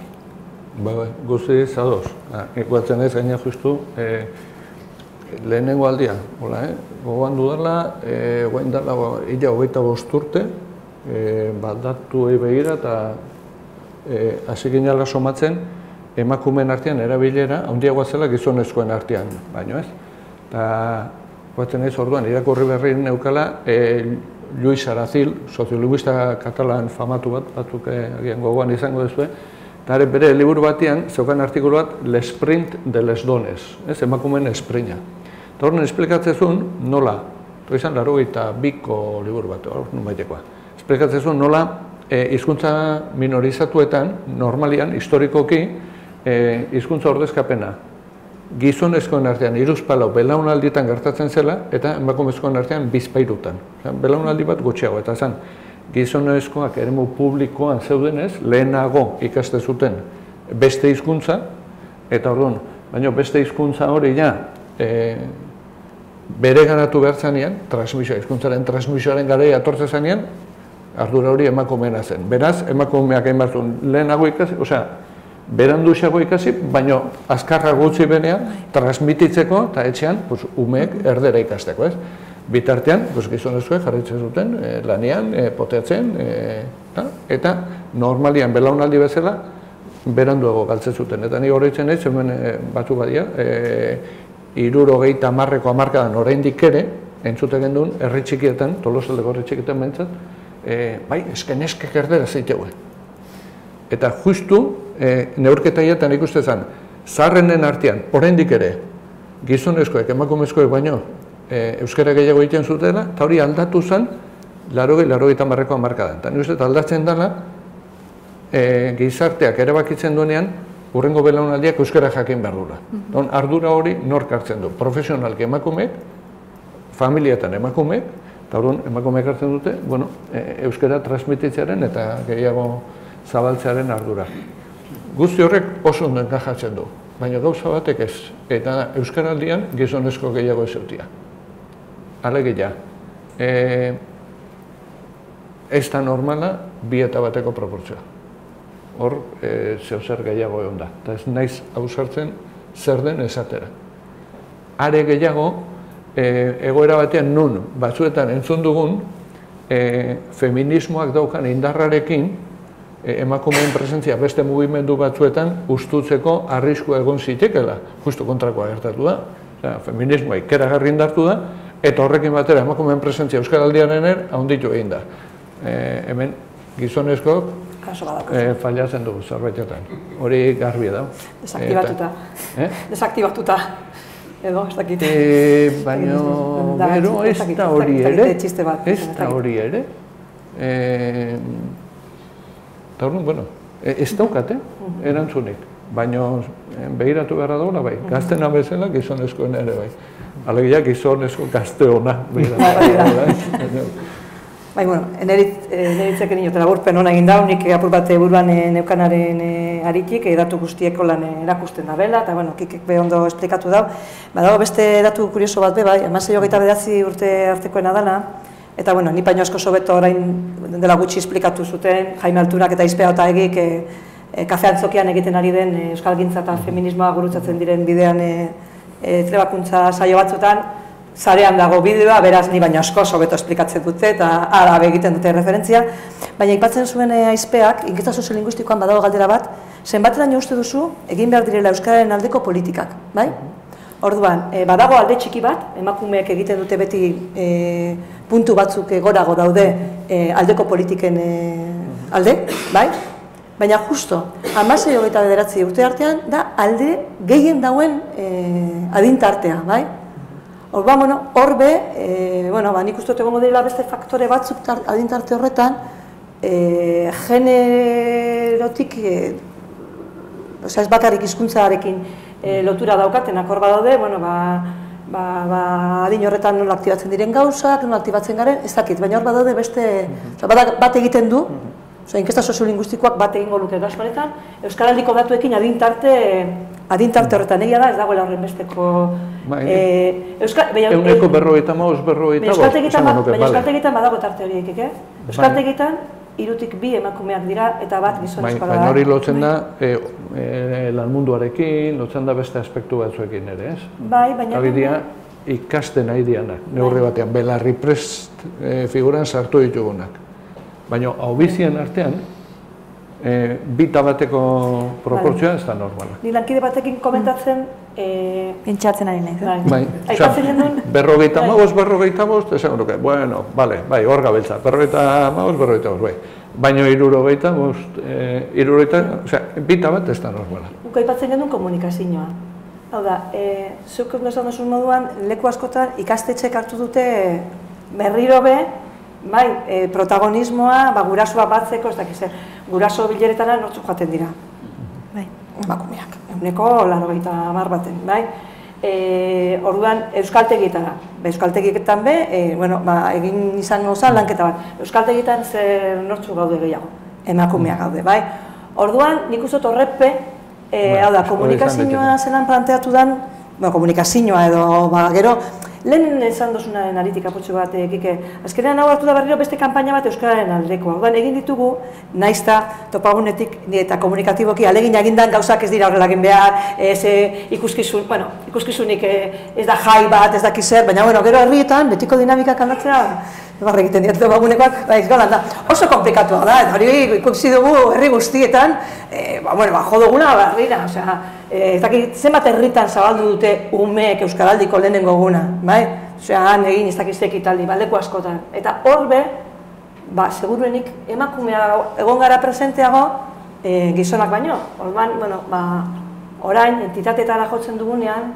Guzti zadoz. Iguatzen ez gaina justu, lehenengo aldia, gogoan dudala, guain dela, illa 25 urte, baldatuei begira eta hasi ginela somatzen emakumeen artean erabilera handiagoa zela gizonezkoen artean, baino ez. Eta guatzen naiz orduan irakurri berri neukala Luis Aracil, soziolingüista katalan famatu batzuk agian gogoan izango duzue, eta bere liburu batean zeukan artikulu bat L'esprint de les dones, emakumeen esprina. Eta horren esplikatzezun nola, izan 82ko liburu bat, nunbaitekoa. Esplikatzezun nola hizkuntza minorizatuetan, normalian, historikoki, hizkuntza ordezkapena gizonezkoen artean 3 belaunalditan gertatzen zela eta emakumezkoen artean 2 belaunaldi bat gutxiago, eta zen gizonezkoak eremu publikoan zeudenez lehenago ikaste zuten beste hizkuntza, eta orduan, baina beste hizkuntza hori ja bereganatu behar zanean, hizkuntzaren transmisioaren garaia atortzen zanean, ardura hori emakumeena zen. Beraz, emakumeak hainbatzun lehenago ikasi, beranduxago ikasi, baina azkarra gutxi benean, transmititzeko eta etxean umeek erdera ikasteko, ez? Bitartean, gizonezkoek jarritzen zuten, lanean, poteatzen, eta normalian belaunaldi bezala, beranduago galtzen zuten. Eta ni horretzen ez, hemen batzuk badia, 70ko hamarkadan oraindik ere, entzute gendun, herri txikietan, Tolosaldeko herri txikietan behintzat, bai, eskeneskek erdera zeiteue. Eta justu, neurketa hietan ikuste zen, zaharrenen artean, oraindik ere, gizonezkoek, emakumezkoek baino, euskara gehiago egiten zutela, eta hori aldatu zen, 80ko hamarkadan. Eta nik uste aldatzen dela, gizarteak erabakitzen duenean, hurrengo belaunaldiak euskara jakin behar dula. Ardura hori nork hartzen du, profesionalki emakumeek, familietan emakumeek, eta orduan emakumeek hartzen dute, euskara transmititzearen eta gehiago zabaltzearen ardura. Guzti horrek oso ondo enkajatzen du, baina gauza batek ez, eta euskaraldian gizonezko gehiago ez zeutia. Alegia, ez da normala 2:1 proportzioa. Hor, zeuzer gehiago egon da, eta ez naiz ausartzen zer den esatera. Are gehiago, egoera batean nun batzuetan entzun dugun, feminismoak daukan indarrarekin, emakumeen presentzia beste mugimendu batzuetan ustutzeko arriskua egon zitekela, justu kontrakoa gertatu da. Feminismoa ikeragarri indartu da, eta horrekin batera emakumeen presentzia euskaraldiaren handitu egin da. Hemen gizonezkoak fallatzen dugu zerbaitetan. Hori garbi da. Desaktibatuta. Desaktibatuta. Edo, ez dakit. Baina, bero, ez da hori ere. Ez da hori ere. Eta hori, bueno, ez daukate, erantzunik. Baina, behiratu beharra daula, bai. Gaztena bezala, gizonezkoen ere, bai. Alegia, gizonezko gazte hona. Bai, bueno, eneritzek iniotela burpen hona egin da, nik apur bat buruan neukanaren aritik, datu guztieko lan erakusten da bela, eta, bueno, kikek be ondo esplikatu dau. Badago beste datu kurioso bat be, bai, 16-29 urte artekoena dela, eta, bueno, ni paino asko sobeto orain dela gutxi esplikatu zuten, Jaime Alturak eta Izpea eta egik kafe antzokian egiten ari den euskalgintza eta feminismoa gurutzatzen diren bidean trebakuntza saio batzutan, zarean dago bideoa, beraz ni baino asko sobeto esplikatzen dute eta arabe egiten dute referentzia, baina aipatzen zuen Aizpeak, inkesta soziolinguistikoan badago galdera bat, zenbateraino uste duzu egin behar direla euskararen aldeko politikak, bai? Orduan, badago alde txiki bat, emakumeek egiten dute beti puntu batzuk gorago daude aldeko politiken alde, bai? Baina justo, 16-29 urte artean da alde gehien dauen adintartea, bai? Orduan, hor be, nik uste dut egongo direla beste faktore batzuk adintarte horretan, generotik, ez bakarrik hizkuntzarekin lotura daukatenak hor badaude, adin horretan nola aktibatzen diren gauzak, nola aktibatzen garen, ez dakit, baina hor badaude beste, bat egiten du, inkesta soziolinguistikoak bat egingo luke gasparetan, euskaraldiko datuekin adintarte horretan egia da, ez dagoela horren besteko... Euneko 50, 50, baina euskaltegitan badago tarte horiek, euskaltegitan hirutik bi emakumeak dira eta bat gizonezkoa da. Baina hori lotzen da lan munduarekin, lotzen da beste aspektu batzuekin ere, ez? Bai, baina... Abidia ikasten nahi dianak, neurri batean, belarri prest figuran sartu ditugunak. Baina hau bizien artean, bita bateko proportzioa ez da normala. Ni lankide batekin komentatzen... Pentsatzen ari nahi. Bai, berrogeita bost, esan nuke, bueno, bale, bai, hor gabiltza, berrogeita bost, bai. Baina irurogeita bost, bita bat ez da normala. Guk aipatzen genuen komunikazioa. Hau da, zuk esan duzun moduan, leku askotan ikastetxek hartu dute berriro be, bai, protagonismoa, gurasoa batzeko, ez dakiz, guraso bileretara nortzuk joaten dira. Bai, emakumeak, eguneko 90 baten, bai. Orduan, euskaltegietara. Euskaltegietan be, egin izan nozan lanketa bat. Euskaltegietan zer nortzuk gaude gehiago, emakumeak gaude, bai. Orduan, nik uste horrepe, hau da, komunikazioa zelan planteatu den, komunikazioa edo, gero, lehen esan duzunaren analitika putxu bat, Kike, azkenean hau hartu da berriro beste kanpaina bat euskararen aldeko. Orduan, egin ditugu, naizta topagunetik eta komunikatiboki alegin egindan gauzak ez dira horrela egin behar, ikuskizunik ez da jai bat, ez daki zer, baina gero herrietan, betiko dinamikak aldatzea, barra egiten dira topagunekoak, da, oso komplikatua da, hori ikusi dugu herri guztietan, jo duguna barrira, ez dakit zenbat herritan zabaldu dute umeek euskaraldiko lehenengo guna, bai? Han egin ez dakit ekitaldi, leku askotan. Eta hor be, seguruenik emakumea egon gara presenteago gizonak baino. Orain, entitateetara jotzen dugunean,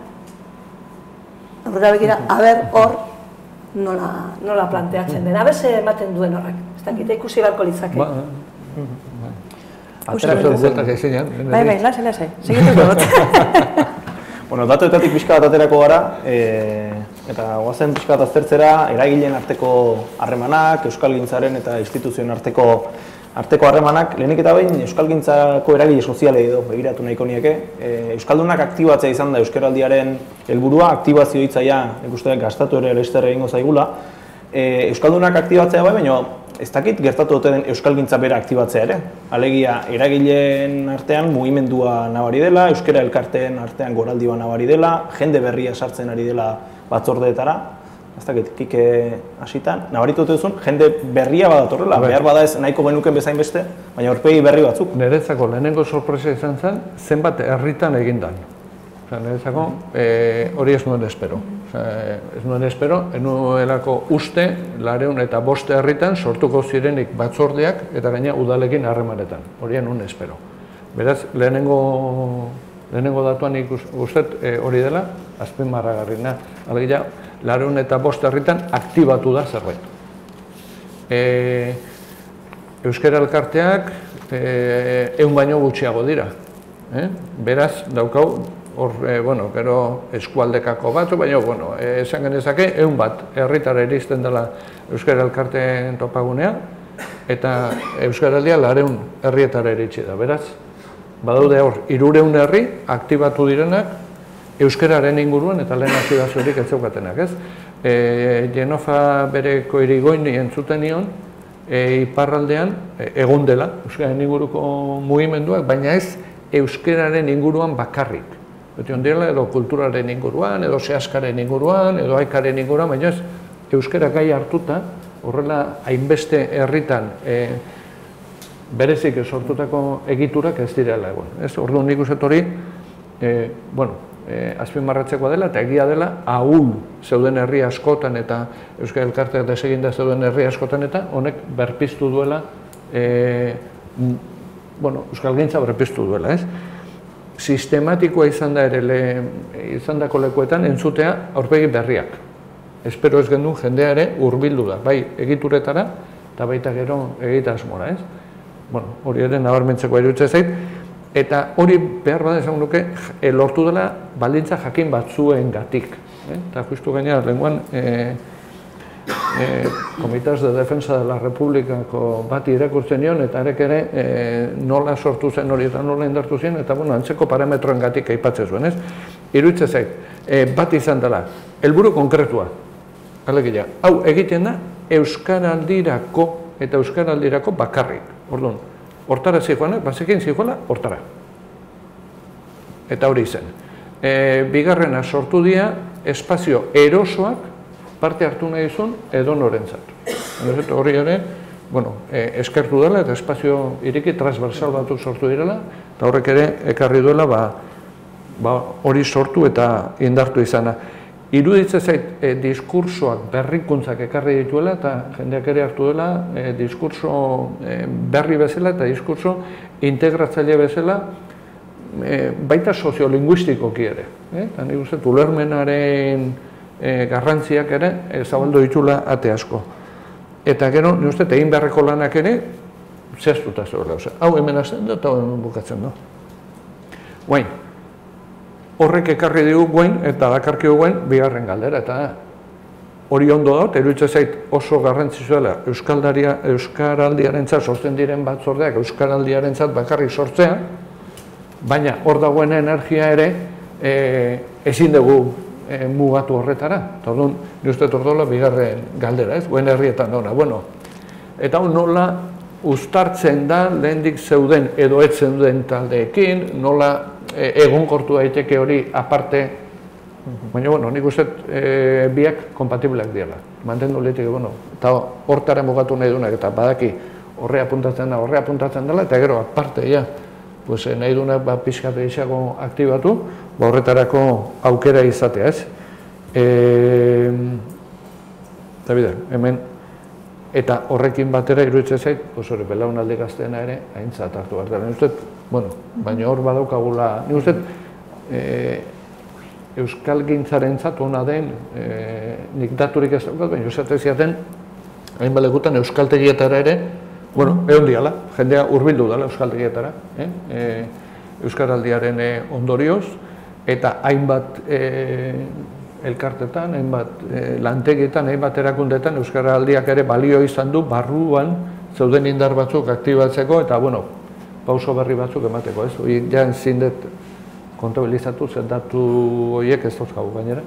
aurrera begira, hor nola planteatzen den, aber ze ematen duen horrek. Ez dakit ikusi beharko litzake. Bai, lasai, segituko dut. Datuetatik pixka bat aterako gara, eta goazen pixka bat aztertzera, eragileen arteko harremanak, euskalgintzaren eta instituzioen arteko harremanak, lehenik eta behin euskalgintzako eragile sozialei edo begiratu nahiko nieke. Euskaldunak aktibatzea izan da euskaraldiaren helburua, aktibazio hitzaia ikusten gastatu ere leizter egingo zaigula. Euskaldunak aktibatzea bai, baina ez dakit gertatu duten euskalgintza bera aktibatzea ere. Alegia, eragileen artean mugimendua nabari dela, euskara elkarteen artean goraldioa nabari dela, jende berria sartzen ari dela batzordeetara. Ez dakit, Kike hasitan, nabaritu duzun, jende berria badatorrela, behar bada ez nahiko genuken bezain beste, baina aurpegi berri batzuk. Niretzako lehenengo sorpresa izan zen, zenbat herritan egindan. Niretzako hori ez nuen espero. Ez nuen espero, enuelako uste, 200 eta 500 herritan sortuko zirenik batzordeak eta gaina udalekin harremanetan. Hori nuen espero. Beraz, lehenengo datuan ikustet hori dela, azpimarragarrina. Alegia, 200 eta 500 herritan aktibatu da zerbait. Euskara elkarteak 100 baino gutxiago dira. Beraz, daukau, gero eskualdekako batzu, baina, esan genezake, 100 bat herritara iristen dela Euskara elkarteen topagunea, eta Euskaraldia 200 herrietara iritsi da. Beraz, badaude hor, 300 herri aktibatu direnak euskararen inguruan eta lehen aktibazuerik ez zeukatenak, ez? Genofa bereko irigoini entzuten nion, iparraldean egon dela euskararen inguruko mugimenduak, baina ez euskararen inguruan bakarrik. Beti ondirela edo kulturaren inguruan, edo sehaskaren inguruan, edo aikaren inguruan, baina ez euskara gai hartuta, horrela hainbeste herritan berezik sortutako egiturak ez direla egon. Orduan nik uste hori, azpimarratzekoa dela eta egia dela ahul zeuden herri askotan eta Euskal Elkarteak deseginda zeuden herri askotan eta honek berpiztu duela, euskalgintza berpiztu duela, ez? Sistematikoa izan da ere izandako lekuetan entzutea aurpegi berriak. Espero ez genuen jendea ere hurbildu da, bai egituretara eta baita gero egitasmora, ez? Hori ere nabarmentzeko iruditzen zait. Eta hori behar bada esan nuke lortu dela baldintza jakin batzuengatik. Eta justu gainera lenguan Comités de Defensa de la Republikako bat irakurtzen nion eta arek ere nola sortu zen hori eta nola indartu zen eta antzeko parametroengatik aipatzen zuen, ez? Iruditzen zait, bat izan dela, helburu konkretua. Alegia, hau egiten da euskaraldirako eta euskaraldirako bakarrik. Orduan, hortara zijoanak, bazekin zijoala, hortara. Eta hori zen. Bigarrena sortu dira, espazio erosoak parte hartu nahi zuen edonorentzat. Hori ere, eskertu dela eta espazio ireki transversal batzuk sortu direla, eta horrek ere ekarri duela hori sortu eta indartu izana. Iruditzen zait diskursoak berrikuntzak ekarri dituela eta jendeak ere hartu dela diskurso berri bezala eta diskurso integratzaile bezala baita soziolinguistikoki ere. Eta nik uste ulermenaren garrantziak ere zabaldu ditula ate asko. Eta gero, nik uste egin beharreko lanak ere zehaztuta zegoela. Hau hemen hasten da eta hau hemen bukatzen da. Guain, horrek ekarri dugu guain eta dakarki dugu guain bigarren galdera. Eta hori ondo da, iruditzen zait oso garrantzitsuela euskaraldiarentzat sortzen diren batzordeak euskaraldiarentzat bakarrik sortzea, baina hor dagoen energia ere ezin dugu mugatu horretara. Eta orduan, ni uste ordola bigarren galdera, ez? Guen herrietan dona. Eta hau nola uztartzen da lehendik zeuden edo ez zeuden taldeekin, nola egonkortu daiteke hori aparte, baina, nik uste biak kompatibleak direla. Mantendu lehetik, eta hortara mugatu nahi duenak, eta badaki horre apuntatzen dela, eta gero aparte, nahi duenak pixkat egizago aktibatu, horretarako aukera izatea, ez? Eta bide, hemen, eta horrekin batera iruditzen zait, hori belaunaldi gazteena ere, aintzat hartu behar dela. Nik uste, baina hor badaukagula, nik uste, euskal gintzarentzat ona den, nik daturik ez daukat, baina esate ziaten, hain balekutan euskaltegietara ere, egon diala, jendea hurbildu dela euskaltegietara, euskaraldiaren ondorioz, eta hainbat elkartetan, hainbat lantegietan, hainbat erakundetan euskaraldiak ere balio izan du barruan zeuden indar batzuk aktibatzeko eta, pauso berri batzuk emateko, ez? Hori ja zindet kontabilizatu zen datu horiek ez dauzkagu gainera,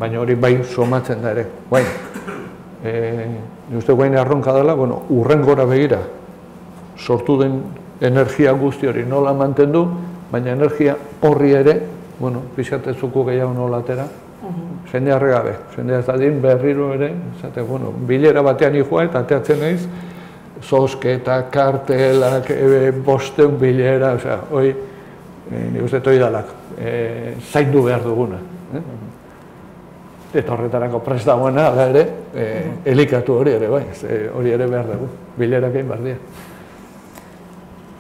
baina hori bai somatzen da ere. Ni uste guain erronka dela, urrengora begira sortu den energia guzti hori nola mantendu, baina energia horri ere, pixatezuko gehiago nola atera, jende harregabe, jende ez dadin berriro ere, bilera batean joa eta ateatzen naiz, zosketa, kartelak, bosteun bilera, hori, nik uste hori dalak, zaindu behar duguna. Eta horretarako prest dagoena, ere, elikatu hori ere, hori ere behar dugu, bilerak egin behar dira.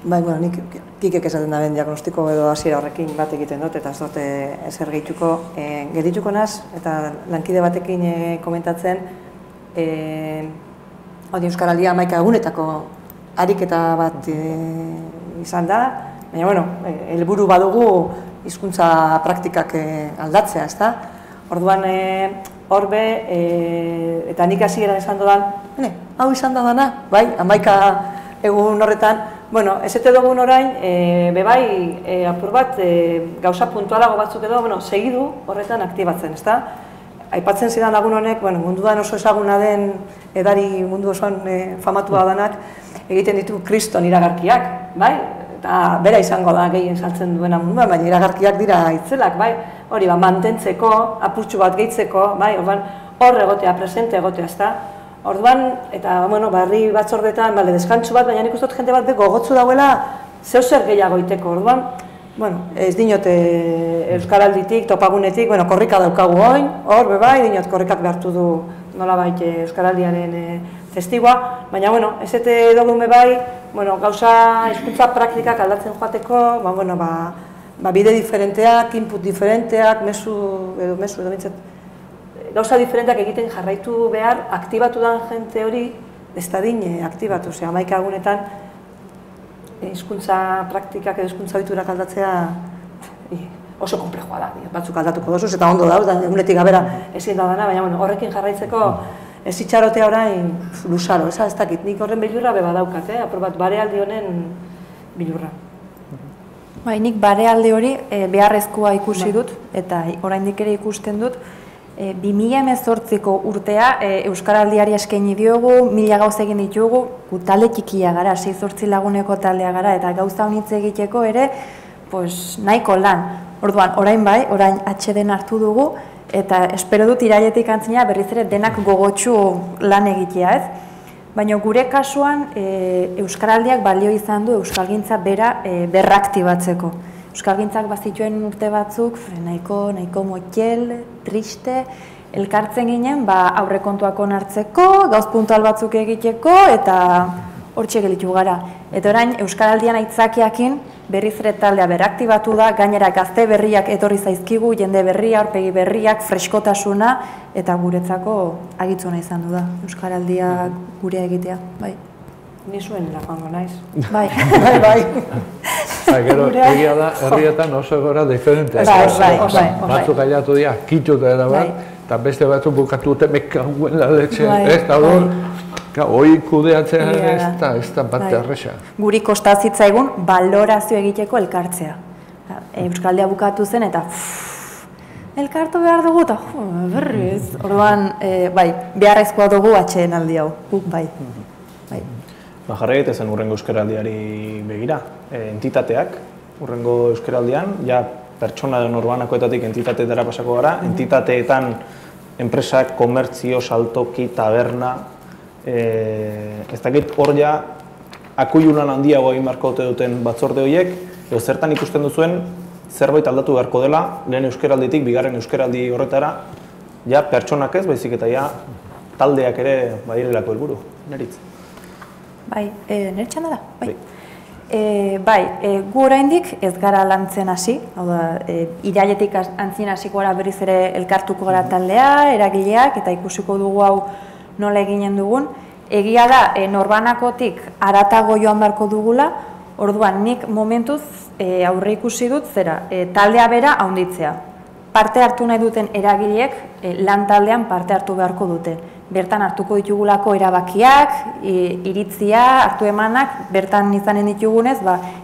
Nik kikek esaten da ben diagnostiko edo hasiera horrekin bat egiten dut, eta ez dut ezer gehituko. Geldituko naz, eta lankide batekin komentatzen, euskaraldia 11 egunetako ariketa bat izan da, baina, helburu badugu hizkuntza praktikak aldatzea, ezta? Orduan, horbe, eta nik hasieran esan dodan, hau izan da dana, bai, 11 egun horretan, ez ete dugun orain, bebai, apur bat, gauza puntualago batzuk edo, segidu horretan aktibatzen, ezta? Aipatzen zidan lagun honek, munduan oso ezaguna den, edari mundu osoan famatua danak, egiten ditu kriston iragarkiak, bai? Eta bera izango da gehien saltzen duena munduan, baina iragarkiak dira itzelak, bai? Hori, mantentzeko, apurtxu bat gehitzeko, bai? Hor egotea, presente egotea, ezta? Orduan, eta, barri batzordetan, deskantzu bat, baina nik uste dut jende bat gogotzu dauela zeu zer gehiago iteko. Orduan, ez dinot euskaralditik, topagunetik, korrika daukagu oin, hor, bebai, dinot korrikak behartu du nolabait euskaraldiaren testigua, baina, ez ete dugun bebai, gauza hizkuntza praktikak aldatzen joateko, bide diferenteak, input diferenteak, mezu edo bintzat, gauza diferenteak egiten jarraitu behar, aktibatu den jente hori, ez da din aktibatu, 11 egunetan, hizkuntza praktikak edo hizkuntza ohiturak aldatzea oso konplexua da, batzuk aldatuko dozuz, eta ondo dauz, egunetik gabera ezin da dana, baina horrekin jarraitzeko ez itxarotea orain luzaro, ez dakit, nik horren bilurra beba daukat, apur bat barealdi honen bilurra. Nik barealdi hori beharrezkoa ikusi dut, eta oraindik ere ikusten dut, 2018ko urtea Euskaraldiari eskaini diogu, 1000 gauza egin ditugu, talde txikia gara, 6-8 laguneko taldea gara, eta gauza honitz egiteko ere, nahiko lan. Orduan, orain bai, orain atxeden hartu dugu, eta espero dut irailetik antzina berriz ere denak gogotsu lan egitea, ez? Baina gure kasuan Euskaraldiak balio izan du Euskalgintza bera berraktibatzeko. Euskalgintzak bazituen urte batzuk, nahiko motxel, triste, elkartzen ginen aurrekontuak onartzeko, gauz puntual batzuk egiteko, eta hortxe gelitu gara. Eta orain Euskaraldian aitzakiakin berriz ere taldea beraktibatu da, gainera gazte berriak etorri zaizkigu, jende berria, aurpegi berriak, freskotasuna, eta guretzako agitzuna izan du da, Euskaraldia gure egitea, bai. Ni zuenera joango naiz. Bai. Gero, egia da, herrietan oso gora diferentea. Batzuk gaiatu dira, kituta da bat, eta beste batzuk bukatu dute mekauen la letxe, ez da hor, hori kudeatzea ez da bat erresa. Guri kostazitza egun balorazio egiteko elkartzea. Euskaldia bukatu zen eta elkartu behar dugu eta berriz. Orduan, beharrezkoa dugu atxeen aldi hau, bai. Jarri egitezen urrengo euskaraldiari begira. Entitateak, urrengo euskaraldian, ja pertsona den urbanakoetatik entitateetara pasako gara, entitateetan enpresak, komertzio, saltoki, taberna, ez dakit hor ja akuilulan handiago egin beharko duten batzorde horiek, edo zertan ikusten duzuen zerbait aldatu beharko dela, lehen euskaralditik, bigarren euskaraldi horretara, ja pertsonak ez, baizik eta ja taldeak ere badirelako helburu, neritz. Bai, nire txanda da, bai. Gu oraindik ez gara lantzen hasi, hau da, irailetik antzien hasiko gara berriz ere elkartuko gara taldea, eragileak, eta ikusiko dugu hau nola eginen dugun. Egia da, norbanakotik haratago joan beharko dugula, orduan nik momentuz aurre ikusi dut zera, taldea bera handitzea. Parte hartu nahi duten eragileek lan taldean parte hartu beharko dute. Bertan hartuko ditugulako erabakiak, iritzia, hartu emanak, bertan izanen ditugunez,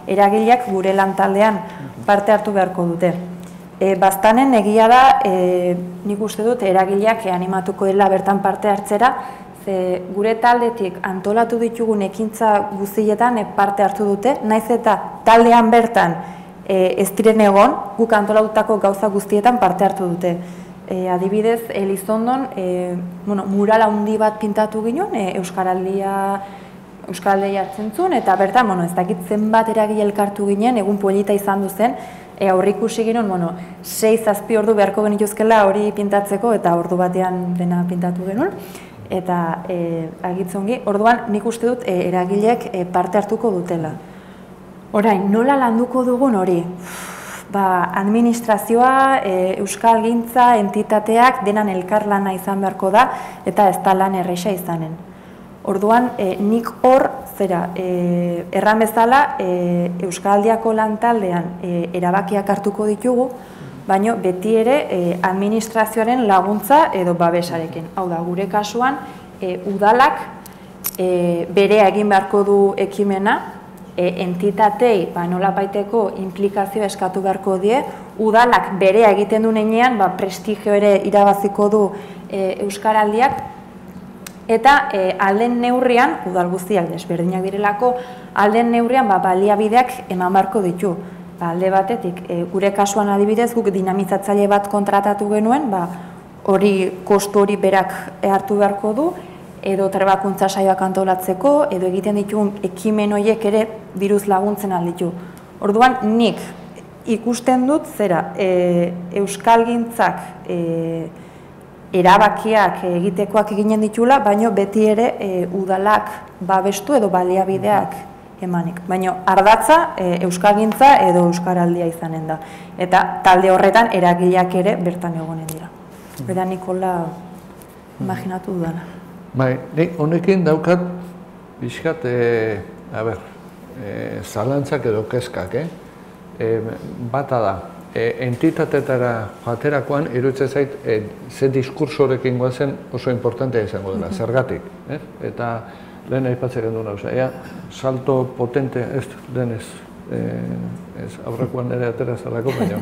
eragileak gure lan taldean parte hartu beharko dute. Baztanen egia da, nik uste dut, eragileak animatuko dela bertan parte hartzera, ze gure taldetik antolatu ditugun ekintza guztietan parte hartu dute, naiz eta taldean bertan ez diren egon, guk antolatutako gauza guztietan parte hartu dute. Adibidez, Elizondon mural handi bat pintatu ginen, Euskaraldia hartzen zuen, eta bertan, ez dakit zenbat eragile elkartu ginen, egun polita izan duzen, aurrikusi ginen, 6-7 ordu beharko genituzkela hori pintatzeko, eta ordu batean dena pintatu genuen, eta agitzongi, orduan nik uste dut eragileek parte hartuko dutela. Orain, nola landuko dugun hori? Administrazioa, Euskalgintza, entitateak denan elkarlana izan beharko da eta ez da lan erresa izanen. Orduan, nik hor, erran bezala, Euskaldiako lan taldean erabakiak hartuko ditugu, baina beti ere administrazioaren laguntza edo babesarekin. Hau da, gure kasuan, udalak berea egin beharko du ekimena, entitatei nolabaiteko implikazioa eskatu beharko die, udalak berea egiten du nenean, prestigio ere irabaziko du Euskaraldiak, eta alden neurrian, udal guztiak desberdinak direlako, alden neurrian baliabideak eman beharko ditu. Alde batetik, gure kasuan adibidez, guk dinamizatzaile bat kontratatu genuen, hori kostu hori berak hartu beharko du, edo trebakuntza saioak antolatzeko, edo egiten ditugun ekimen horiek ere diruz laguntzen alditu. Orduan, nik ikusten dut Euskalgintzak erabakiak egitekoak eginen ditula, baina beti ere udalak babestu edo baliabideak emanik. Baina ardatza Euskalgintza edo Euskaraldia izanen da. Eta talde horretan eragileak ere bertan egonen dira. Bera Nikola imaginatu dudana. Nik honekin daukat bizkat, zalantzak edo kezkak, bata da, entitatetara joaterakoan iruditzen zait ze diskursorekin goazen oso importantea izango dela, zergatik. Eta lehen aipatzen genuen hau, salto potente, ez denez, aurrekoan ere atera zalako, baina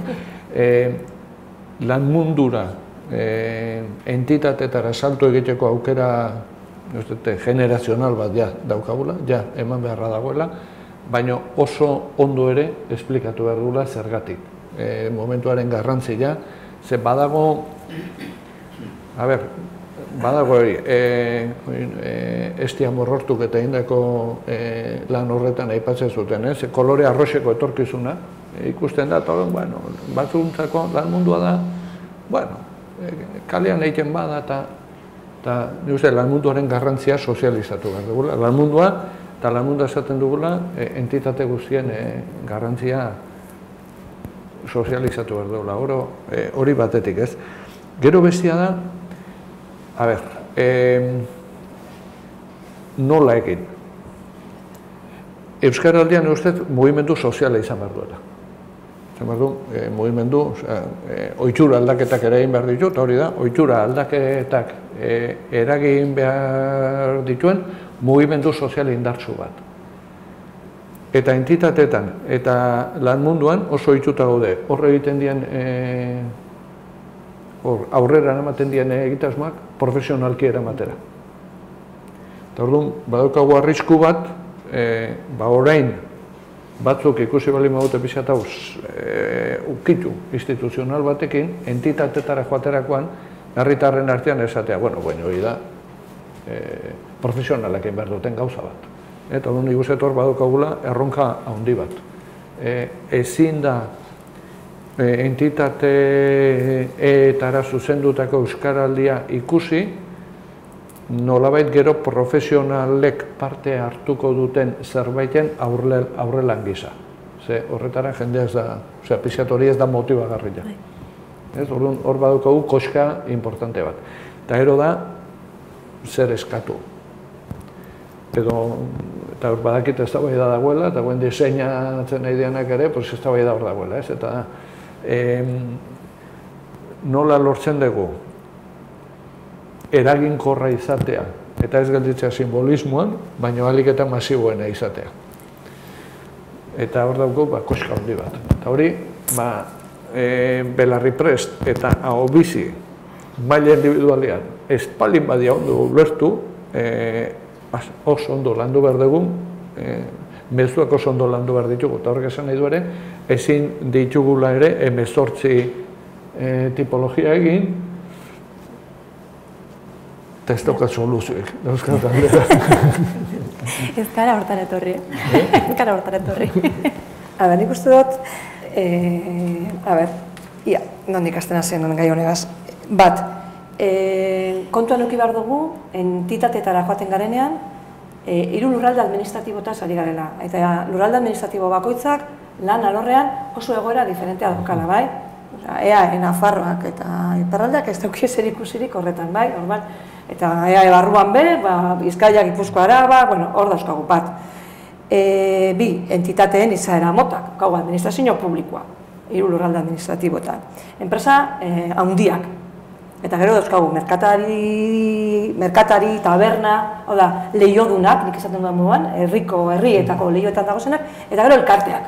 lan mundura entitatetara salto egiteko aukera generazional bat daukagula, eman beharra dagoela, baina oso ondo ere esplikatu behar dugula zergatik. Momentuaren garrantzia, ze badago, hori, Estia Morrortuk eta indako lan horretan aipatzen zuten, kolore arroxeko etorkizuna, ikusten da, batzuntzako lan mundua da, kalean egiten bada eta lan munduaren garrantzia sozializatu behar dugula. Lan mundua eta lan mundua esaten dugula entitate guztien garrantzia sozializatu behar dugula, hori batetik ez. Gero bestia da, nola egin. Euskaraldian ustez mugimendu soziala izan behar duela. Mugimendu, ohitura aldaketak eragin behar ditu, eta hori da, ohitura aldaketak eragin behar dituen mugimendu sozial indartsu bat. Eta entitateetan eta lan munduan oso ohituta gaude, horre egiten dien, aurrera eramaten dien egitasmoak profesionalki eramatera. Eta orduan, badaukagu arrisku bat, orain batzuk ikusi bali maute pixat hau ukitu instituzional batekin, entitatetara joaterakoan, herritarren artean esatea, hori da, profesionalak egin behar duten gauza bat. Eta orduan ikusetor badaukagula erronka handi bat. Ezin da entitateetara zuzendutako euskaraldia ikusi, nolabait gero profesionalek parte hartuko duten zerbaiten aurrelan gisa. Horretara jendea ez da, pixat hori ez da motibagarria. Hor badaukagu koska importante bat. Eta gero da, zer eskatu. Eta hor badakit ez da bai da dagoela, eta guen diseinatzen nahi dianak ere, ez da bai da hor dagoela. Eta nola lortzen dugu eraginkorra izatea, eta ez gelditzea simbolismoan, baina ahalik eta masiboena izatea. Eta hor dauko, koska handi bat. Eta hori, Belarriprest eta ahobizi maila individualian espalin badia ondo ulertu, oso ondo landu behar dugu, mezuak oso ondo landu behar ditugu, eta horrek esan nahi du ere, ezin ditugula ere 18 tipologia egin, eta ez daukat soluzioek, dauzkat aldera. Ez gara hortan etorri. Ez gara hortan etorri. Nik uste dut, nondik hasten hasien gai honegaz. Bat, kontuan eduki behar dugu, entitateetara joaten garenean, 3 lurralde administratibotaz ari garela. Eta lurralde administratibo bakoitzak lan alorrean oso egoera diferentea daukala, bai? EAE, Nafarroak eta iparraldeak ez dauki zer ikusirik horretan, bai? Eta EAE barruan be, Bizkaia, Gipuzkoa, Araba, hor dauzkagu bat. Bi, entitateen izaera motak, gau administrazio publikoa, 3 lurralde administratibotan. Enpresa handiak. Eta gero dauzkagu merkatari, taberna, lehiodunak, nik esaten duan moduan, herrietako lehioetan dagozenak, eta gero elkarteak.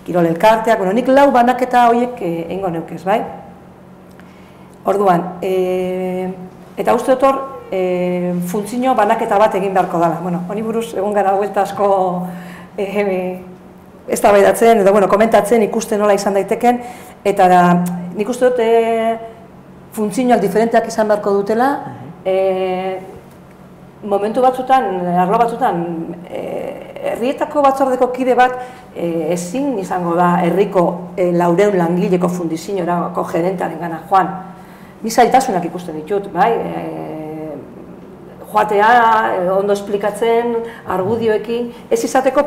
Kirol elkarteak, nik lau banaketa horiek egingo neukez, bai? Orduan, eta uste dut hor, funtzio banaketa bat egin beharko dela. Honi buruz, egon gara huelta asko eztabaidatzen edo komentatzen ikusten nola izan daiteken, eta nik uste dut funtzioak diferenteak izan beharko dutela, momentu batzutan, arlo batzutan, herrietako batzordeko kide bat ezin izango da herriko 400 langileko fundiziorako gerentaren gana joan. Ni zailtasunak ikusten ditut, bai? Joatea, ondo esplikatzen, argudioekin, ez izateko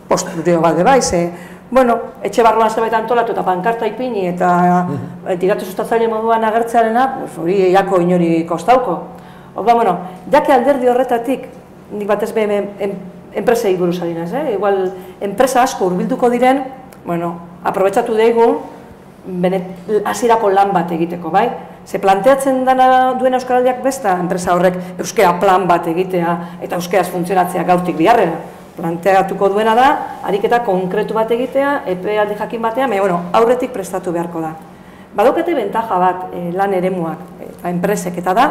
postureo bat, bai? Etxe barruan zerbait antolatu eta pankarta ipini eta tiratu sustatzaile moduan agertzearena, hori eiako inori kostauko. Jake alderdi horretatik, nik batez behin enpresei buruz adinaz, igual enpresa asko hurbilduko diren, aprobetxatu daigun, hasierako lan bat egiteko, bai? Ze planteatzen duen euskaraldiak besta, enpresa horrek euskera plan bat egitea eta euskeraz funtzionatzea gaurtik biharrera. Planteatuko duena da, ariketa konkretu bat egitea, epealdi jakin batean, aurretik prestatu beharko da. Badaukate bentaja bat lan eremuak, enpresek, eta da,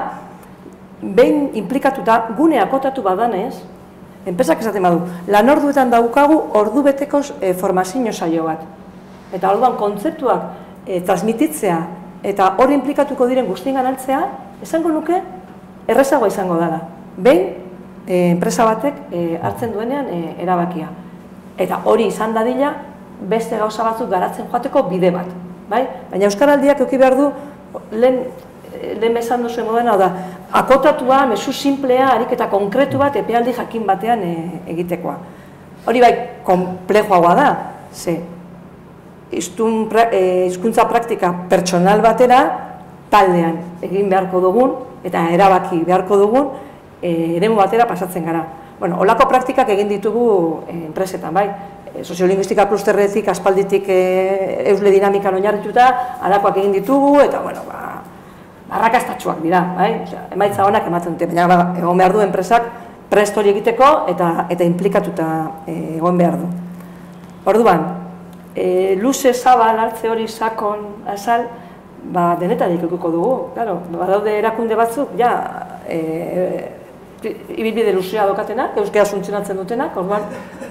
behin implikatuta, gune akotatu badanez, enpresak esaten badu, lan orduetan daukagu ordu beteko formazio saio bat. Eta orduan kontzeptuak transmititzea eta hori implikatuko diren guztien ganaltzea, esango nuke, errezagoa izango dela. Behin, enpresa batek hartzen duenean erabakia. Eta hori izan dadila, beste gauza batzuk garatzen joateko bide bat. Baina Euskaraldiak eduki behar du, lehen bezan duzuen modena, da, akotatua, mezu simplea, ariketa konkretu bat, epealdi jakin batean egitekoa. Hori bai, konplejoagoa da, ze hizkuntza praktika pertsonal batera, taldean egin beharko dugun, eta erabaki beharko dugun, eremu batera pasatzen gara. Bueno, holako praktikak egin ditugu enpresetan, bai? Soziolinguistika klusterretik, aspalditik eusle dinamikan oinarrituta, halakoak egin ditugu, eta, bueno, arrakastatsuak dira, bai? Emaitza honak ematen dute, baina egon behar du enpresak prest hori egiteko eta implikatuta egon behar du. Orduan, luze zabal hartze hori sakon azal, denetarik ikuko dugu, claro, badaude erakunde batzuk, ja, ibilbide luzea daukatenak, euskara funtzionatzen dutenak, orduan,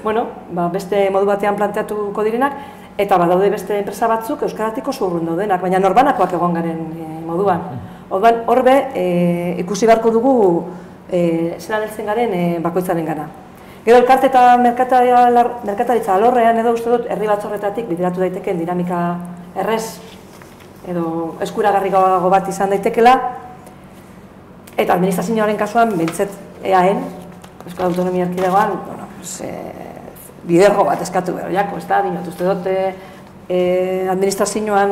bueno, beste modu batean planteatuko direnak, eta badaude beste enpresa batzuk euskaratiko zurrun daudenak, baina norbanakoak egon garen moduan. Orduan, horbe, ikusi beharko dugu zelan heltzen garen bakoitzaren gana. Gero, elkarte eta merkataritza alorrean edo uste dut herri batzorretatik bideratu daitekeen dinamika errez edo eskuragarriago bat izan daitekela, eta administrazioaren kasuan, bintzet EAen, Euskal Autonomia Erkidegoan, bidergo bat eskatu behar, jako, ez da, dinot, uste dut, administrazioan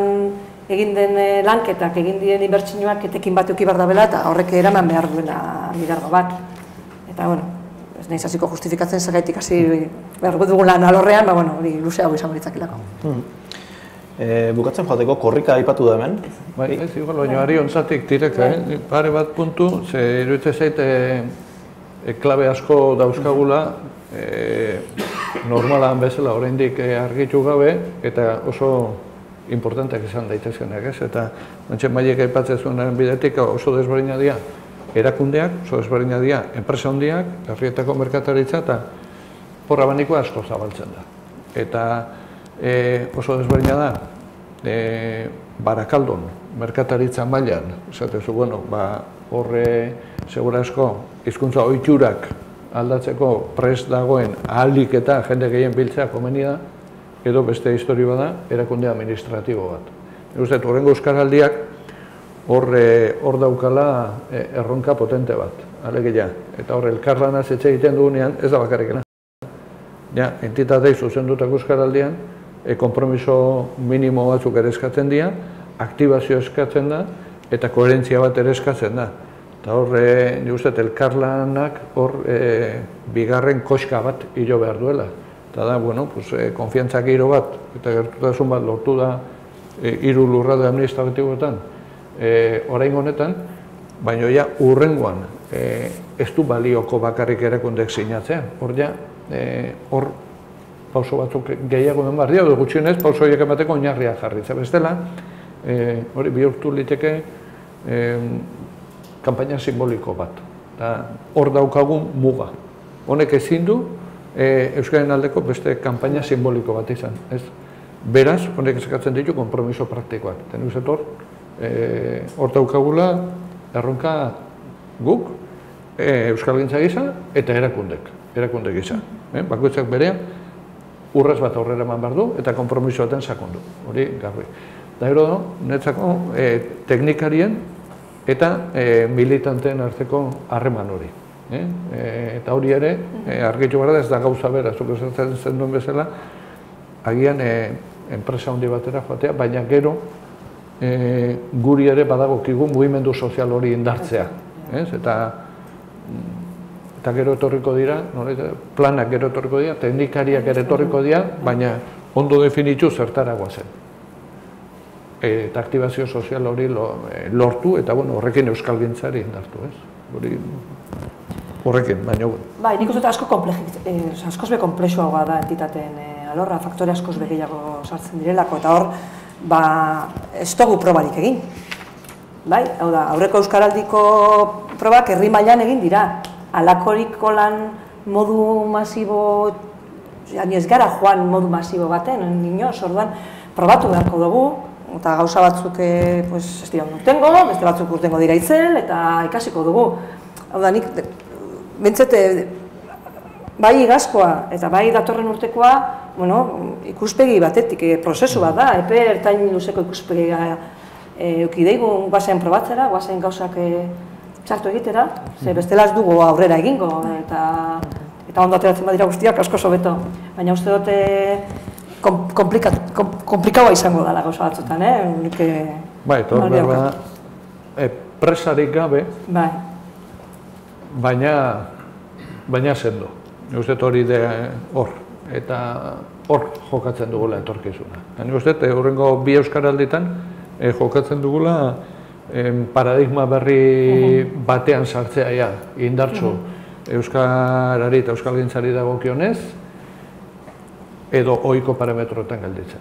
egin den lanketak, egin diren inbertsioak etekin bat euki behar dabela, eta horrek eraman behar duela bidergo bat. Eta, bueno, ez nahiz hasiko justifikatzen zagaitik hasi behar dugun lan alorrean, hori luzeago izango ditzakilako. Bukatzen joateko, korrika aipatu da hemen. Bai, ez, igual, baina ari ontzatik direka, pare bat puntu, ze iruditzen zait klabe asko dauzkagula, normalan bezala oraindik argitu gabe, eta oso importanteak izan daitezkenak, ez? Eta Antxe Maiek aipatzen zuenaren bidetik oso desberdina dira erakundeak, oso desberdina dira enpresa handiak, herrietako merkataritza, eta porra abanikoa asko zabaltzen da. Eta oso desberdina da, Barakaldon, merkataritza mailan, esatezu, bueno, horre segura asko hizkuntza ohiturak aldatzeko prest dagoen ahalik eta jende gehien biltzea komeni da, edo beste historia bada, erakunde administratibo bat. Uste, horrengo euskaraldiak hor daukala erronka potente bat, alegia. Eta hor elkarlanaz etxe egiten dugunean, ez da bakarrikena. Ja, entitatei zuzendutako euskaraldian, konpromiso minimo batzuk ere eskatzen dira, aktibazio eskatzen da, eta koherentzia bat ere eskatzen da. Eta hor, elkarlanak hor bigarren koska bat hilo behar duela. Eta da, bueno, konfiantza giro bat, eta gertutasun bat lortu da hiru lurralde administratiboetan orain honetan, baina ja urrengoan ez du balioko bakarrik erakundek sinatzea. Hor ja, hor pauso batzuk gehiago eman behar dira, edo gutxienez pauso horiek emateko oinarria jarritza. Bestela, hori bihurtu liteke kanpaina simboliko bat. Hor daukagun muga. Honek ezin du Euskaren aldeko beste kanpaina simboliko bat izan. Beraz, honek eskatzen ditu konpromiso praktikoak. Ten uzet hor daukagula erronka guk, Euskalgintza gisa eta erakunde gisa. Bakoitzak berean, urraz bat aurrera eman behar du eta konpromiso baten sakondu. Hori garbi. Da gero, netzako teknikarien eta militanteen arteko harreman hori. Eta hori ere, argitu gara da ez da gauza bera, zuk esatzen zen duen bezala, agian enpresa handi batera joatea, baina gero guri ere badagokigu mugimendu sozial hori indartzea. Eta gero etorriko dira, planak gero etorriko dira, teknikariak ere etorriko dira, baina ondo definitu zertara guazen. Eta aktibazio sozial hori lortu, eta horrekin euskalgintzari indartu, ez? Horrekin, baina... Bai, nik uste askoz be komplexuagoa da entitateen alorra, faktore askoz be gehiago sartzen direlako, eta hor, ez dugu probarik egin. bai, hau da, aurreko Euskaraldiko probak herri mailan egin dira. Alakoriko lan modu masibo, ez gara joan modu masibo baten, inoz, orduan, probatu beharko dugu, eta gauza batzuk ez dira urtengo, beste batzuk urtengo dira itzel, eta ikasiko dugu. Hau da, nik, bentsete, bai igazkoa eta bai datorren urtekoa, ikuspegi batetik, prozesu bat da, epe ertain luzeko ikuspegia eukideigun guazen probatzera, guazen gauzak txartu egitera, ze bestela ez dugu aurrera egingo, eta ondo ateratzen badira guztiak asko sobeto. Baina uste dute komplikaua izango dela gauza batzutan, Bai, eta hor behar da, presarik gabe, baina sendo. Uste dut hori hor, eta hor jokatzen dugula etorkizuna. Uste dut, horrengo bi euskaralditan jokatzen dugula paradigma berri batean sartzea indartsu euskarari eta euskalgintzari dagokionez, edo ohiko parametroetan gelditzen.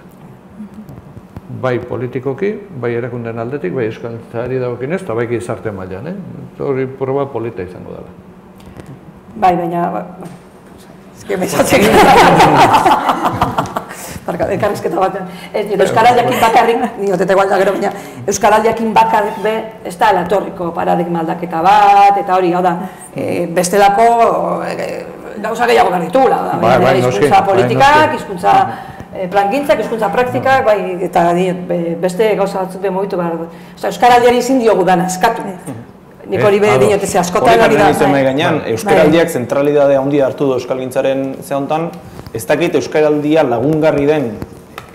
Bai politikoki, bai erakundeen aldetik, bai euskalgintzari dagokionez, eta bai gizarte mailan. Hori proba polita izango dela. Bai, baina... ezke mesatzek... Elkarrizketa batean. Euskaraldiakin bakarrik, nioteta igual da gero, baina Euskaraldiakin bakarrik be, ez da elatorriko paradigma aldaketa bat, eta hori, hau da, bestelako gauza gehiago behar ditugula. Hizkuntza politikak, hizkuntza plangintzak, hizkuntza praktikak, eta beste gauza batzuk mugitu behar. Euskaraldiari ezin diogu dana eskatu. Nik hori bere dinotezea askotan hori da. Euskaraldiak zentralidadea handia hartu du euskalgintzaren zehontan, ez dakit euskaraldia lagungarri den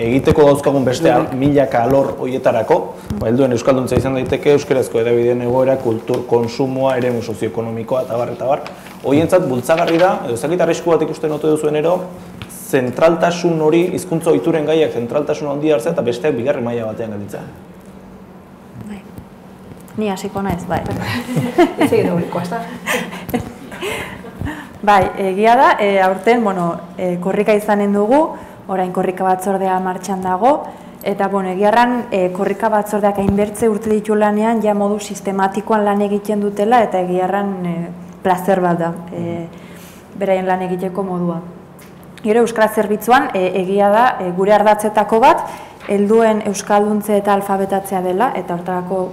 egiteko dauzkagun beste milaka alor horietarako, helduen euskalduntza izan daiteke euskarazko hedabideen egoera, kultur, konsumoa, eremu sozioekonomikoa eta bar. Horientzat bultzagarri da, ez dakit arrisku bat ikusten ote duzuen ero, zentraltasun hori, hizkuntza ohituren gaiak zentraltasun handia hartzea eta besteak bigarren maila batean gelditzea. Ni hasiko naiz, bai. Ez egin horikoa, ez da? Bai, egia da, aurten, korrika izanen dugu, orain korrika batzordea martxan dago, eta, egiarran, korrika batzordeak hainbertze urte ditu lanean, ja modu sistematikoan lan egiten dutela, eta egiarran plazer bat da, beraien lan egiteko modua. Gero, Euskara Zerbitzuan, egia da, gure ardatzetako bat, helduen euskalduntze eta alfabetatzea dela, eta hortarako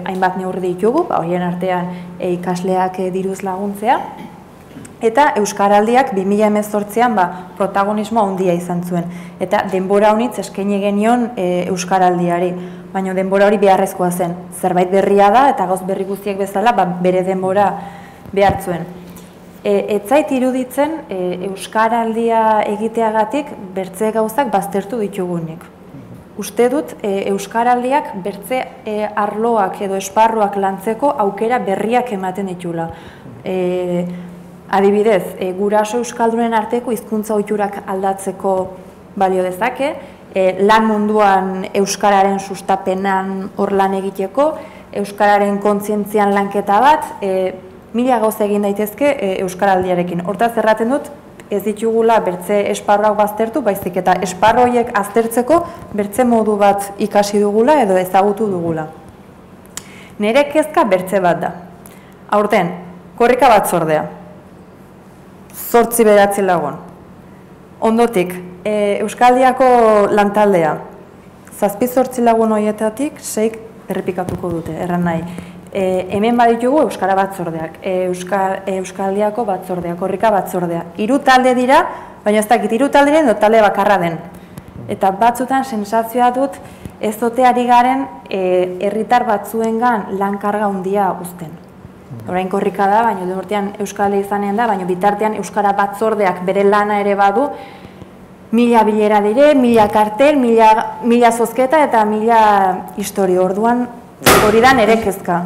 hainbat neurri ditugu, horien artean ikasleak diruz laguntzea. Eta Euskaraldiak 2018an protagonismo handia izan zuen. Eta denbora honitz eskaini genion Euskaraldiari, baina denbora hori beharrezkoa zen. Zerbait berria da eta gauz berri guztiek bezala bere denbora behar zuen. Ez zait iruditzen Euskaraldia egiteagatik bertze gauzak baztertu ditugunik. Uste dut Euskaraldiak bertze arloak edo esparruak lantzeko aukera berriak ematen ditula. Adibidez, guraso euskaldunen arteko hizkuntza ohiturak aldatzeko balio dezake, lan munduan euskararen sustapenan hor lan egiteko, euskararen kontzientzian lanketa bat, mila gauza egin daitezke Euskaraldiarekin. Hortaz erraten dut, ez ditugula bertze esparroak baztertu, baizik eta esparro horiek aztertzeko bertze modu bat ikasi dugula edo ezagutu dugula. Nire kezka bertze bat da. Aurten, korrika batzordea. 8 bederatzi lagun. Ondotik, Euskaldiako lantaldea. 7-8 lagun horietatik 6 errepikatuko dute, erran nahi. Hemen baditugu Euskara batzordeak, Euskaldiako batzordeak, korrika batzordea. 3 talde dira, baina ez dakit 3 talde diren edo talde bakarra den. Eta batzutan sensazioa dut ez doteari garen herritar batzuengan lankarga handia uzten. Orain korrika da, baina urtean Euskalde izanen da, baina bitartean Euskara batzordeak bere lana ere badu, 1000 bilera dire, 1000 kartel, 1000 zozketa eta 1000 historio. Orduan hori da nire kezka.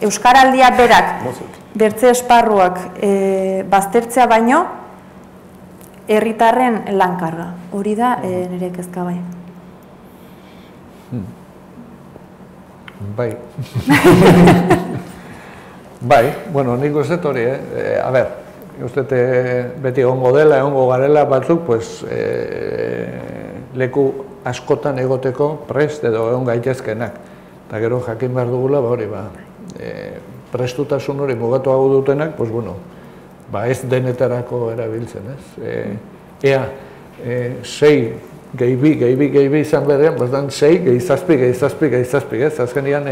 Euskaraldia berak, bertze esparruak baztertzea baino, herritarren lankarga. Hori da nire kezka bai. Bai. Bai, bueno, nik uste hori, a ber, uste beti egongo dela, egongo garela batzuk, pues, leku askotan egoteko prest edo egon gaitezkenak. eta gero jakin behar dugula, hori, prestutasun hori mugatuago dutenak, ez denetarako erabiltzen, ez? Ea, 6 gehi izan berean, bazdan 6 gehi zazpi, ez? Azkenean,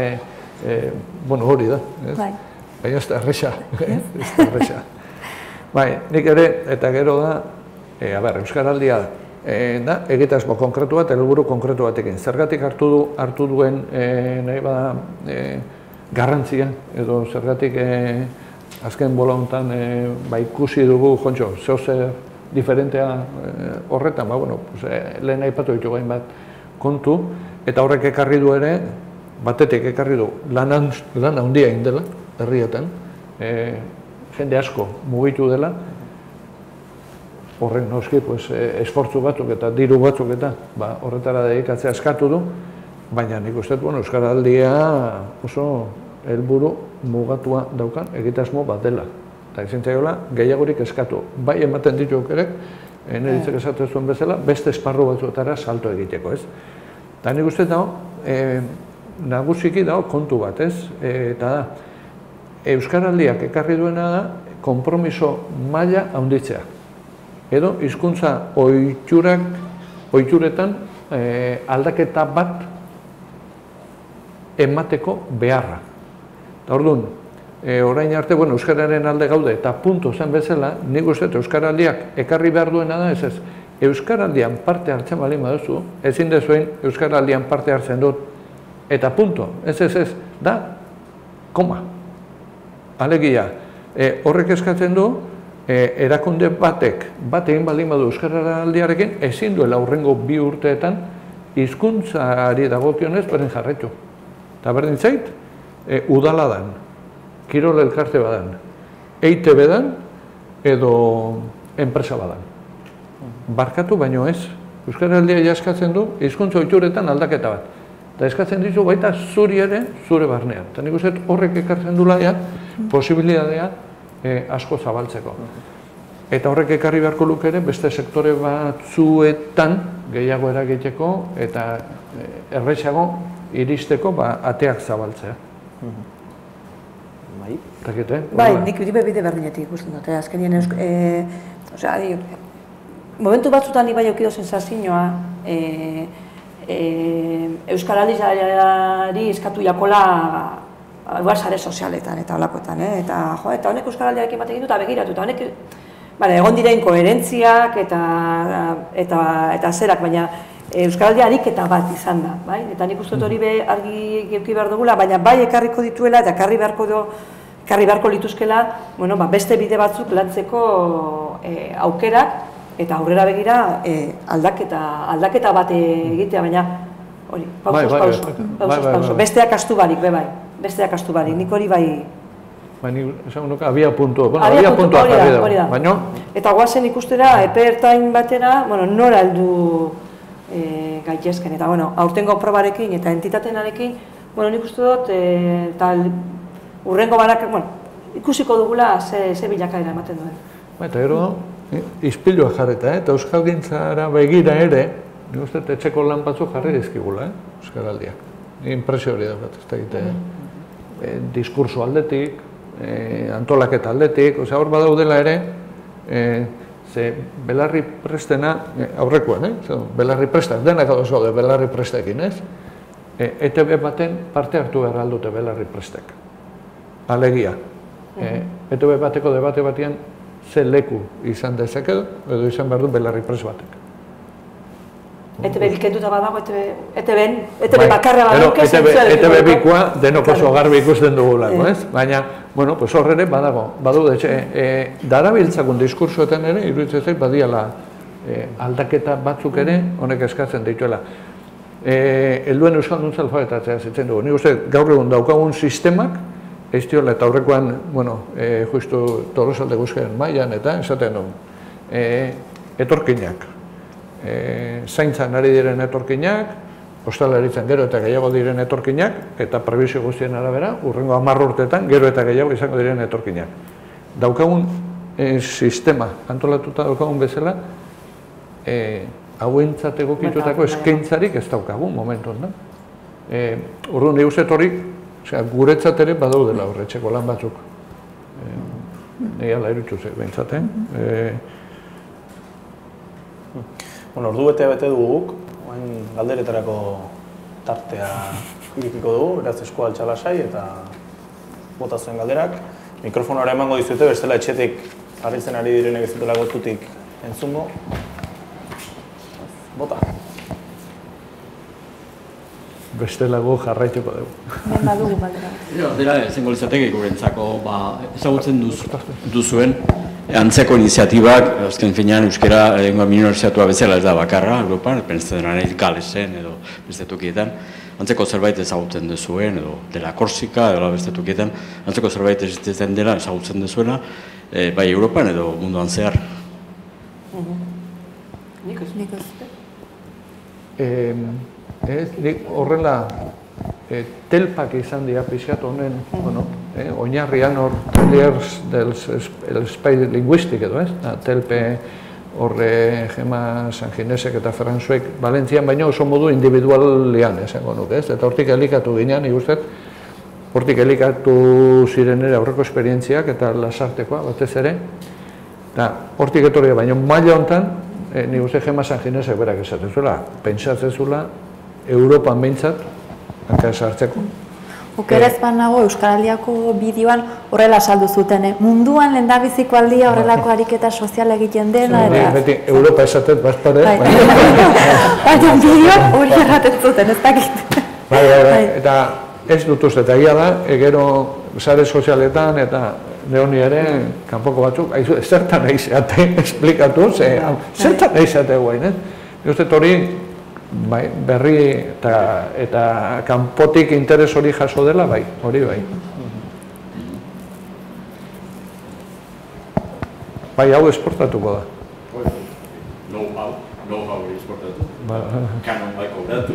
hori da, ez? Baina ez da erresa, ez da erresa. Nik ere, eta gero da, Euskaraldia da, egitasmo konkretu bat, helburu konkretu batekin. Zergatik hartu duen nahi bada garrantzia, edo zergatik azken bola honetan ikusi dugu, jontxo, zehozer diferentea horretan, lehen aipatu ditu gain bat kontu, eta horrek ekarri du ere, batetik ekarri du lan handia egin dela, herrietan, jende asko mugitu dela, horrek noski esfortzu batzuk eta diru batzuk eta horretara dedikatzea eskatu du, baina nik uste Euskaraldia oso helburu mugatua daukan egitasmo bat dela. Eta ezin zaiola gehiagorik eskatu. Bai ematen ditu aukerek, niritzek esatu zuen bezala, beste esparru batzuetara salto egiteko, ez? Eta nik uste dago, nagusiki dago kontu bat, ez? Eta da, Euskaraldiak ekarri duena da, konpromiso maila handitzea. Edo, hizkuntza ohituretan aldaketa bat emateko beharra. Eta orduan, orain arte, Euskararen alde gaude eta punto zen bezala, nik uste Euskaraldiak ekarri behar duena da, ez. Euskaraldian parte hartzen bali baduzu, ezin dezuen Euskaraldian parte hartzen dut, eta punto, ez, da, koma. Alegia, horrek eskatzen du, erakunde bat egin baldin badu Euskaraldiarekin, ezin duela hurrengo 2 urteetan hizkuntzari dagokionez beren jarraitu. Eta berdin zait, udala dan, kirol elkarte badan, EITB dan, edo enpresa badan. Barkatu baino ez, Euskaraldia eskatzen du hizkuntza ohituretan aldaketa bat. Eta eskatzen dizu baita zuri ere, zure barnean. Eta nik uste horrek ekartzen dula posibilitatea asko zabaltzeko. Eta horrek ekarri beharko luke ere beste sektore batzuetan gehiago eragiteko eta erresago iristeko ateak zabaltzea. Bai, nik bide berdinetik ikusten dut. Azkenien, momentu batzutan nik bai aukido sensazioa Euskaraldiari eskatu jakola sare sozialetan eta holakoetan, eta honek Euskaraldiarekin bat egin du eta begiratu, eta honek egon diren koherentziak eta zerak, baina Euskaraldia ariketa bat izan da, eta nik uste dut hori argi geuki behar dugula, baina bai ekarriko dituela eta ekarri beharko lituzkela beste bide batzuk lantzeko aukerak eta aurrera begira aldaketa bat egitea, baina hori, pausuz, besteak astu barik, besteak astu barik, nik hori bai... Esan nuka, abia puntua hori da. Eta guazen ikustera, epe ertain batera, nora heldu gaitezken, eta aurtengo probarekin eta entitatenarekin, nik uste dut, eta urrengo banak, ikusiko dugula ze bilakaera ematen duen. Eta gero, izpilua jarreta, eta euskalgintzara begira ere, nik uste etxeko lan batzuk jarri dizkigula, Euskaraldiak. Impresio hori daukat, ez da egite, diskurso aldetik, antolaketa aldetik, hor badaudela ere, ze belarri prestena, aurrekoan, belarri presta, denak ados gaude belarri prestekin, ez? ETB baten parte hartu behar aldute belarri prestek. Alegia. ETB bateko debate batean ze leku izan dezake edo izan behar du belarri prest batek. ETB bikenduta badago, ETB bakarra baduk ez ETB bikoa denok oso garbi ikusten dugulako, ez? Baina, hor ere badago, badu darabiltzakun diskursoetan ere, iruditzen zait badiala aldaketa batzuk ere honek eskatzen dituela. Helduen euskalduntza alfabetatzea zitzen dugu. Nik uste gaur egun daukagun sistemak, ez diola eta aurrekoan, justu Tolosalde Guzkaren mailan eta esaten dugu, etorkinak. Zaintzan ari diren etorkinak, ostalaritzen gero eta gehiago diren etorkinak, eta prebizio guztien arabera, urrengo 10 urteetan gero eta gehiago izango diren etorkinak. Daukagun sistema, antolatuta daukagun bezala, hauentzat egokitutako eskaintzarik ez daukagun momentu honetan. Orduan, nik uste hori, guretzat ere badaudela horretxeko lan batzuk. Nei ala erutxuz, behintzaten. Bueno, ordu bete duguk, galderetarako tartea irikiko dugu, beraz esku altxa lasai eta bota zuen galderak. Mikrofonora emango dizute, bestela etxetik harritzen ari direnek ez dutela gotutik entzungo. Bota. Bestelago jarraituko dugu. Ben badugu galdera. Dira, ezengo litzateke gurentzako ezagutzen duzuen antzeko iniziatibak, azken finean euskara lengua minorizatua bezala ez da bakarra, Europan, pentsatzen nahi Galesen edo beste tokietan, antzeko zerbait ezagutzen duzuen, edo dela Korsika, edo beste tokietan, antzeko zerbait existitzen dela ezagutzen duzuena, bai Europan edo munduan zehar. Nik Nik horrela telpak izan dira pixkat honen, oinarrian hor taliers del espai lingüístic edo, ez? Telpe horre Gema Sanginesek eta Franzuek Valentzian, baina oso modu individualian esango nuke, ez? Eta hortik elikatu ginean, nik uste, hortik elikatu ziren ere aurreko esperientziak eta lasartekoa batez ere, eta hortik etorri baina maila honetan, nik uste Gema Sanginesek berak esaten zuela, pentsatzen zuela, Europan behintzat, hanka esartzeko. Okerez nago Euskaraldiako bideoan horrela saldu zuten, munduan lehendabiziko aldia horrelako ariketa sozial egiten dena. Beti Europa esatet bazpare. Baina bideoan hori erraten zuten, ez dakit. Eta ez dut uste, eta egia da, gero sare sozialetan eta neoni ere, kanpoko batzuk, zertan nahi zeate, esplikatu, zertan nahi zeate guain, ez? Hori, berri eta kanpotik interes hori jaso dela, bai, hori bai. Bai, hau esportatuko da. Know-how esportatu. Kanon bai kobratu.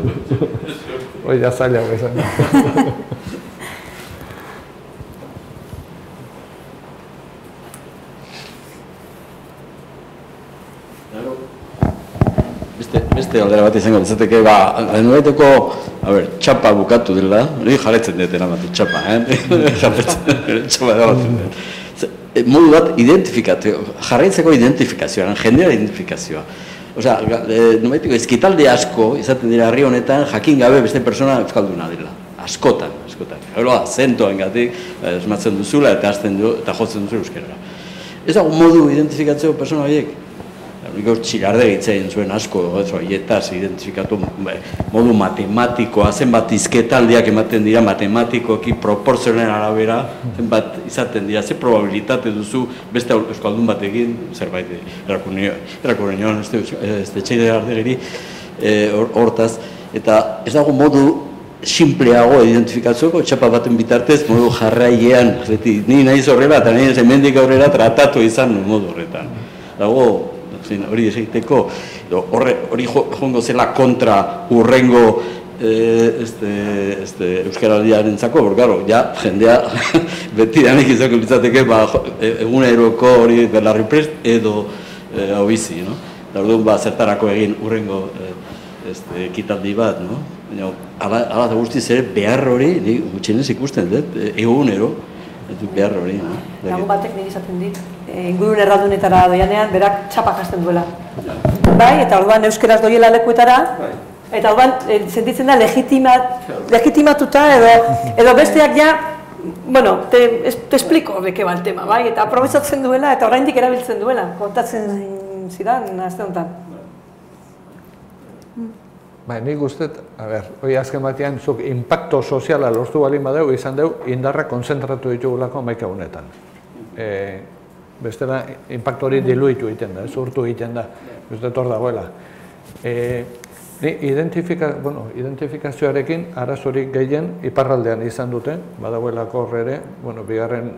Hoi da zaila bezan. Beste aldera bat izango ditzateke, nubaiteko, txapa bukatu dela, hori jarretzen dut eramate txapa, txapa erabatzen dut. Modu bat jarraitzeko identifikazioa, jendea identifikazioa. Osea, nubaiteko ezkitalde asko, izaten dira herri honetan, jakin gabe beste persona euskalduna dela. Askotan. Hero, azentoen gatik, esmatzen duzula eta jotzen duzula euskerara. Ez dago modu identifikatzeko persona horiek? Nik txilarde egiten zuen asko, haietaz identifikatu modu matematikoa, zenbat izketaldiak ematen dira matematikoki proporzionen arabera, zenbat izaten dira, ze probabilitate duzu beste euskaldun batekin, zerbait erakurri nion, ez txeide ardegiri, hortaz, eta ez dago modu simpleago identifikatzeko, txapa baten bitartez, modu jarrailean, ni nahiz horrela eta nahiz hemendik aurrera tratatu izan modu horretan. Dago, hori esegiteko, hori joango zela kontra urrengo euskaraldiaren zako, jendea beti danik izako litzateke eguneroko hori belarri prest edo hau bizi. Orduan zertarako egin urrengo ekitaldi bat. Hala eta guztiz ere behar hori, gutxienez ikusten dut, egunero behar hori. Lagun batek nik izaten dit, ingurun erraldunetara doianean, berak txapak hasten duela. Bai, eta orduan euskeraz doiela lekuetara, eta orduan sentitzen da legitimatuta edo besteak ja, bueno, te explico de qué va el tema, bai, eta aprobetzatzen duela eta oraindik erabiltzen duela, kontatzen zidan, azte honetan. Nik guztet, hori azken batean, zuk impacto soziala lortu balin badeu, izan deu, indarra konzentratu ditugulako maika honetan. Bestela, impacto hori diluitu egiten da, zurtu egiten da, guztet hor dagoela. Identifikazioarekin arazorik gehien iparraldean izan dute, badagoelako horre ere, bigarren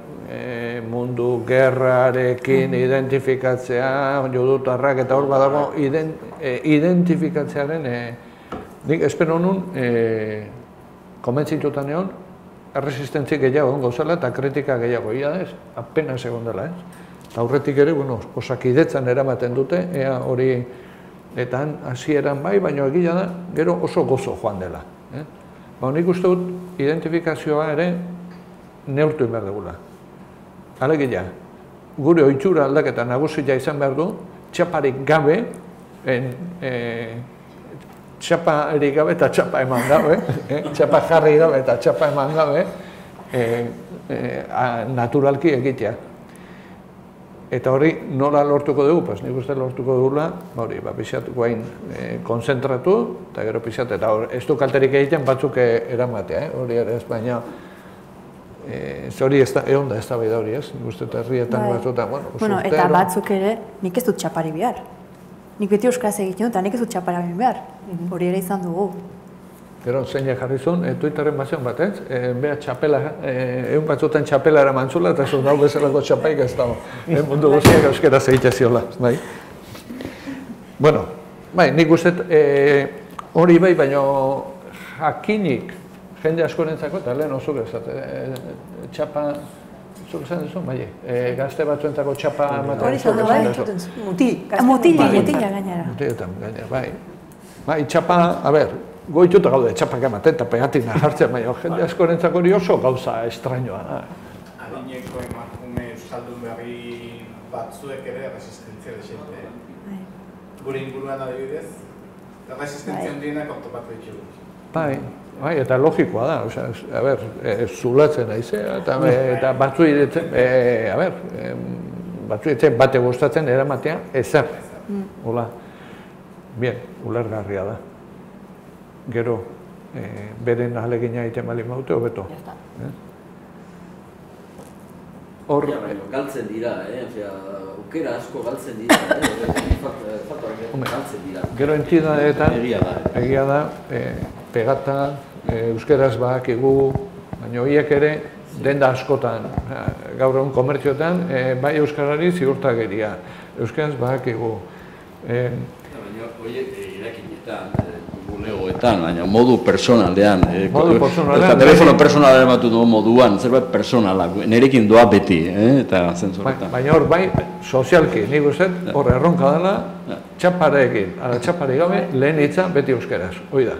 mundu gerrarekin identifikatzea, judutarrak eta hor badago identifikatzearen nik espero nun komentzitutan egon erresistentzik gehiago gauzela eta kritika gehiago ez, apenas egon dela eta aurretik ere, osakidetzan eramaten dute, ea hori eta hasieran bai, baina egia da, gero oso gozo joan dela nik uste dut identifikazioa ere neurtu behar dugula. Alegia, gure ohitura aldaketa nagusia izan behar du, txaparik gabe, txaparik gabe eta txapa eman gabe, txapa jarri gabe eta txapa eman gabe, naturalki egitea. Eta hori nola lortuko dugu? Pues nik uste lortuko dugula, hori, pixat guain konzentratu, eta gero pixat, eta ez du kalterik egiten batzuk eramatea, hori ere ez, baina hori egon da ez da baida hori ez, nik uste eta herrietan batzuta, bueno, eta batzuk ere, nik ez dut txapari behar. Nik beti euskaraz egiten dut, eta nik ez dut txapara behar. Hori ere izan dugu. Gero, zeinak jarri zuen, Twitterren bazion bat, ez? Beha txapela, egun batzutan txapela eraman zula, eta zuen hau bezalako txapaik ez dago. Mundu guztiak euskera zegitza ziola, bai? Bueno, bai, nik uste hori bai, baina jakinik jende askorentzako, eta lehen osuk ez, txapa, zuk esan duzu, bai, gazte batzuentzako txapa ematen. Hori zan bai, Mutila gainera. Mutiletan gainera, bai. Bai, txapa, a ber, goituta gaude txapak ematen eta pegatina jartzen, baina jende askorentzako hori oso gauza estrañoa. Adineko emakume euskaldun berri batzuek ere resistentzia desente. Gure inguruan adibidez, resistentzia handienak ortopatu ditugu. Bai, eta logikoa da, a ber, zulatzen aizea, eta batzuetzen, batzuetzen bate gustatzen eramatea ezer. Hola, bien, ulergarria da. Gero, beren ahalegina egiten bali maute, hobeto. Hor... Galtzen dira, aukera asko galtzen dira, galtzen dira. Gero entitateetan, egia da, pegata, euskeraz badakigu, baina horiek ere, denda askotan, gaur egun komertzioetan, bai euskarari ziurtageria, euskaraz badakigu. Baina horiek irakinetan, bulegoetan, baina modu personalean, eta telefono personalean batu dugu moduan, zerbait personala, nerekin doa beti, eta zentzuretan. Baina hor, bai, sozialki, nik uste, hor erronka dela, txaparekin, ala txapare gabe, lehen hitza beti euskeraz, hoi da.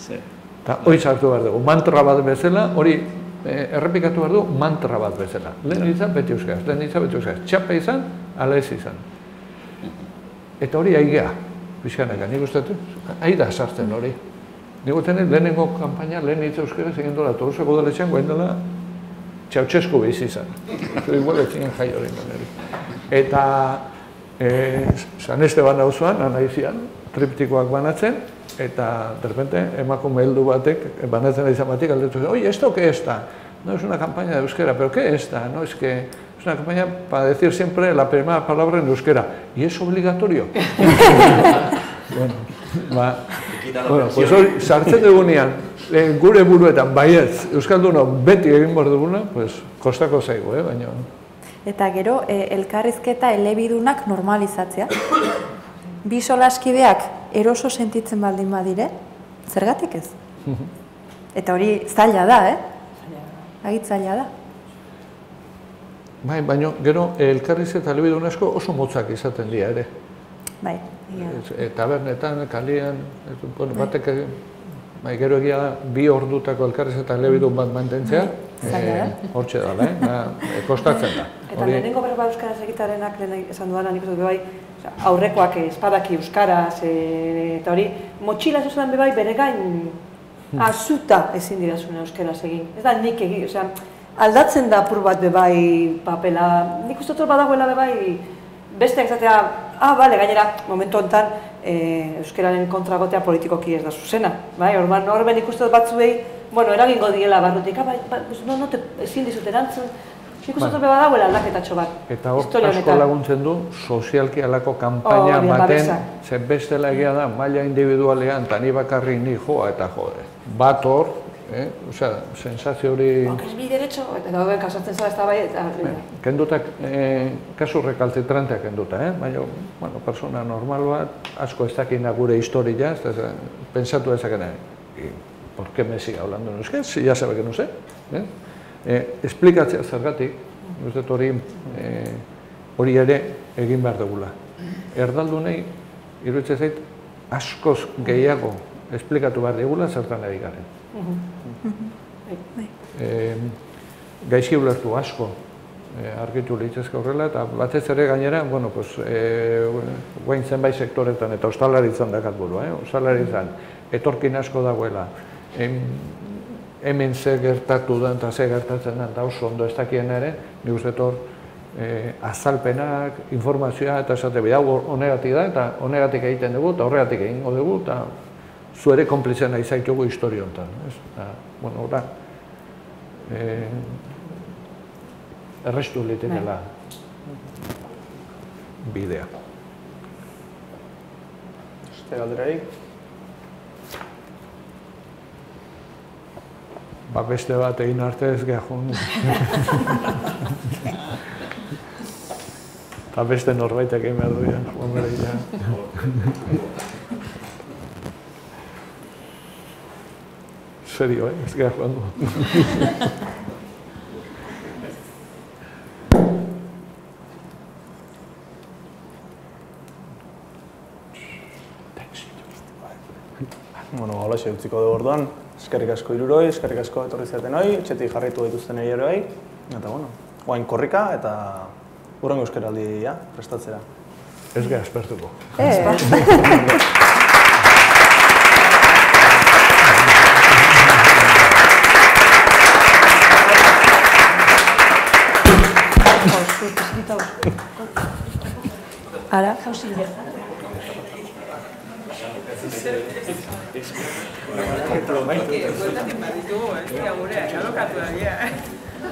Eta hoi sartu behar dugu, mantra bat bezala, hori errepikatu behar dugu, mantra bat bezala. Lehen hitza beti euskeraz, lehen hitza beti euskeraz, txapa izan, ala ez izan. Eta hori aigea. Bizkanaka, nik uste aida sartzen hori. Nik uste lehenengo kampaina, lehen hitz euskaraz egin dola, Tolosako udaletxean goen dela Txautxesku behiz izan. Igual etzinen jai hori nire. Eta San Esteban auzoan, anaizian, triptikoak banatzen, eta derrepente emakume heldu batek banatzen izan batik aldetu zen, oye, ¿esto qué está? No es una campaña de euskera, pero ¿qué está? No, es que es una campaña para decir siempre la primera palabra en euskera. ¿Y es obligatorio? Bueno, pues hori, sartzen dugunean, gure buruetan, baietz, euskaldunok beti egin behar duguna, pues, kostako zaigu, baina... Eta gero, elkarrizketa elebidunak normalizatzea. Bi solaskideak eroso sentitzen baldin badire, zergatik ez? Eta hori zaila da, Agit zaila da. Bai, baina gero elkarrizketa elebidun asko oso motzak izaten dira ere. Bai. Tabernetan, kalian, batek, gero egia da, 2 ordutako elkarrizketa elebidun bat mantentzea, hortxe dala, kostatzen da. Eta lehenengo berba euskaraz egitarenak lehen esan duana nik dut bai, aurrekoak espadaki euskaraz, eta hori, motxila zuzen bai bere gain azuta ezin dirazuna euskaraz egin. Ez da nik egin, aldatzen da apur bat bebai papela, nik uste dut badagoela bebai besteak izatea, bale, gainera, momentu honetan, euskararen kontragotea politikoki ez da zuzena. Horben ikuste dut batzuei, eragingo diela barrutik, ezin dizut erantzun, ikuste dut badagoela aldaketatxo bat. Eta hor asko laguntzen du, sozialki alako kampaina baten, zen bestela egia da, maila individualean, eta ni bakarrik ni joa eta jode. Bat hor, sensazio hori... Es mi derecho, eta gauden kasatzen zara ez da bai, eta... Kendutak, kasu rekalzitranteak kenduta, baina, persona normal bat, asko ez dakina gure historia, pensatu ezakena, ¿por qué me siga hablando en euskera? Si ya sabe que no sé. Esplikatzea zergatik, hori ere egin behar dugula. Erdaldunei, iruditzen zait, askoz gehiago esplikatu behar digula zertan ari garen. Gaizki ulertu asko argitu litzezke horrela, eta batez ere gainera, guain zenbait sektoretan, eta ostalaritzan dakat burua, ostalaritzan, etorkin asko dagoela, hemen ze gertatu den eta ze gertatzen den, eta oso ondo ez dakien ere, nik uste hor azalpenak, informazioa, eta esate hau honegatik da, eta honegatik egiten dugu, eta horregatik egingo dugu, eta zu ere konplitzen nahi zaitugu historio honetan. Ora, errestu litekela bidea. Beste galderarik? Beste bat egin arte ez gehun. Eta beste norbaitek egin behar duan, joan bere ja. Serio, ez gehun du. Holaxe utziko dugu orduan, eskerrik asko hiruroi, eskerrik asko etorri zaten hoi, etxetik jarraitu dituzten eroi, eta guain korrika eta hurrengo euskaraldia prestatzera. Ez geha espertuko. Ara?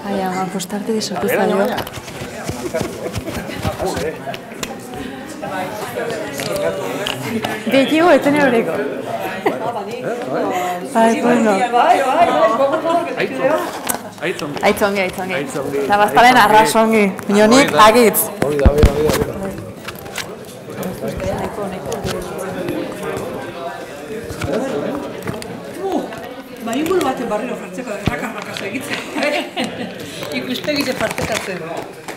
Ai, ama, postarte de sorpresa jo. Gehiago, etene horreko. Bai, bueno. Aitzongi. Eta baztaren arrasongi. Minonik, agitz. Inguru baten barriro jartzeko errakarraka segitzen. Ikustegize partekatzen.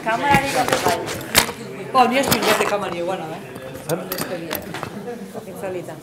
Kamararik bat bai. Ni ez bilgate kamari eguana, Itzalitan.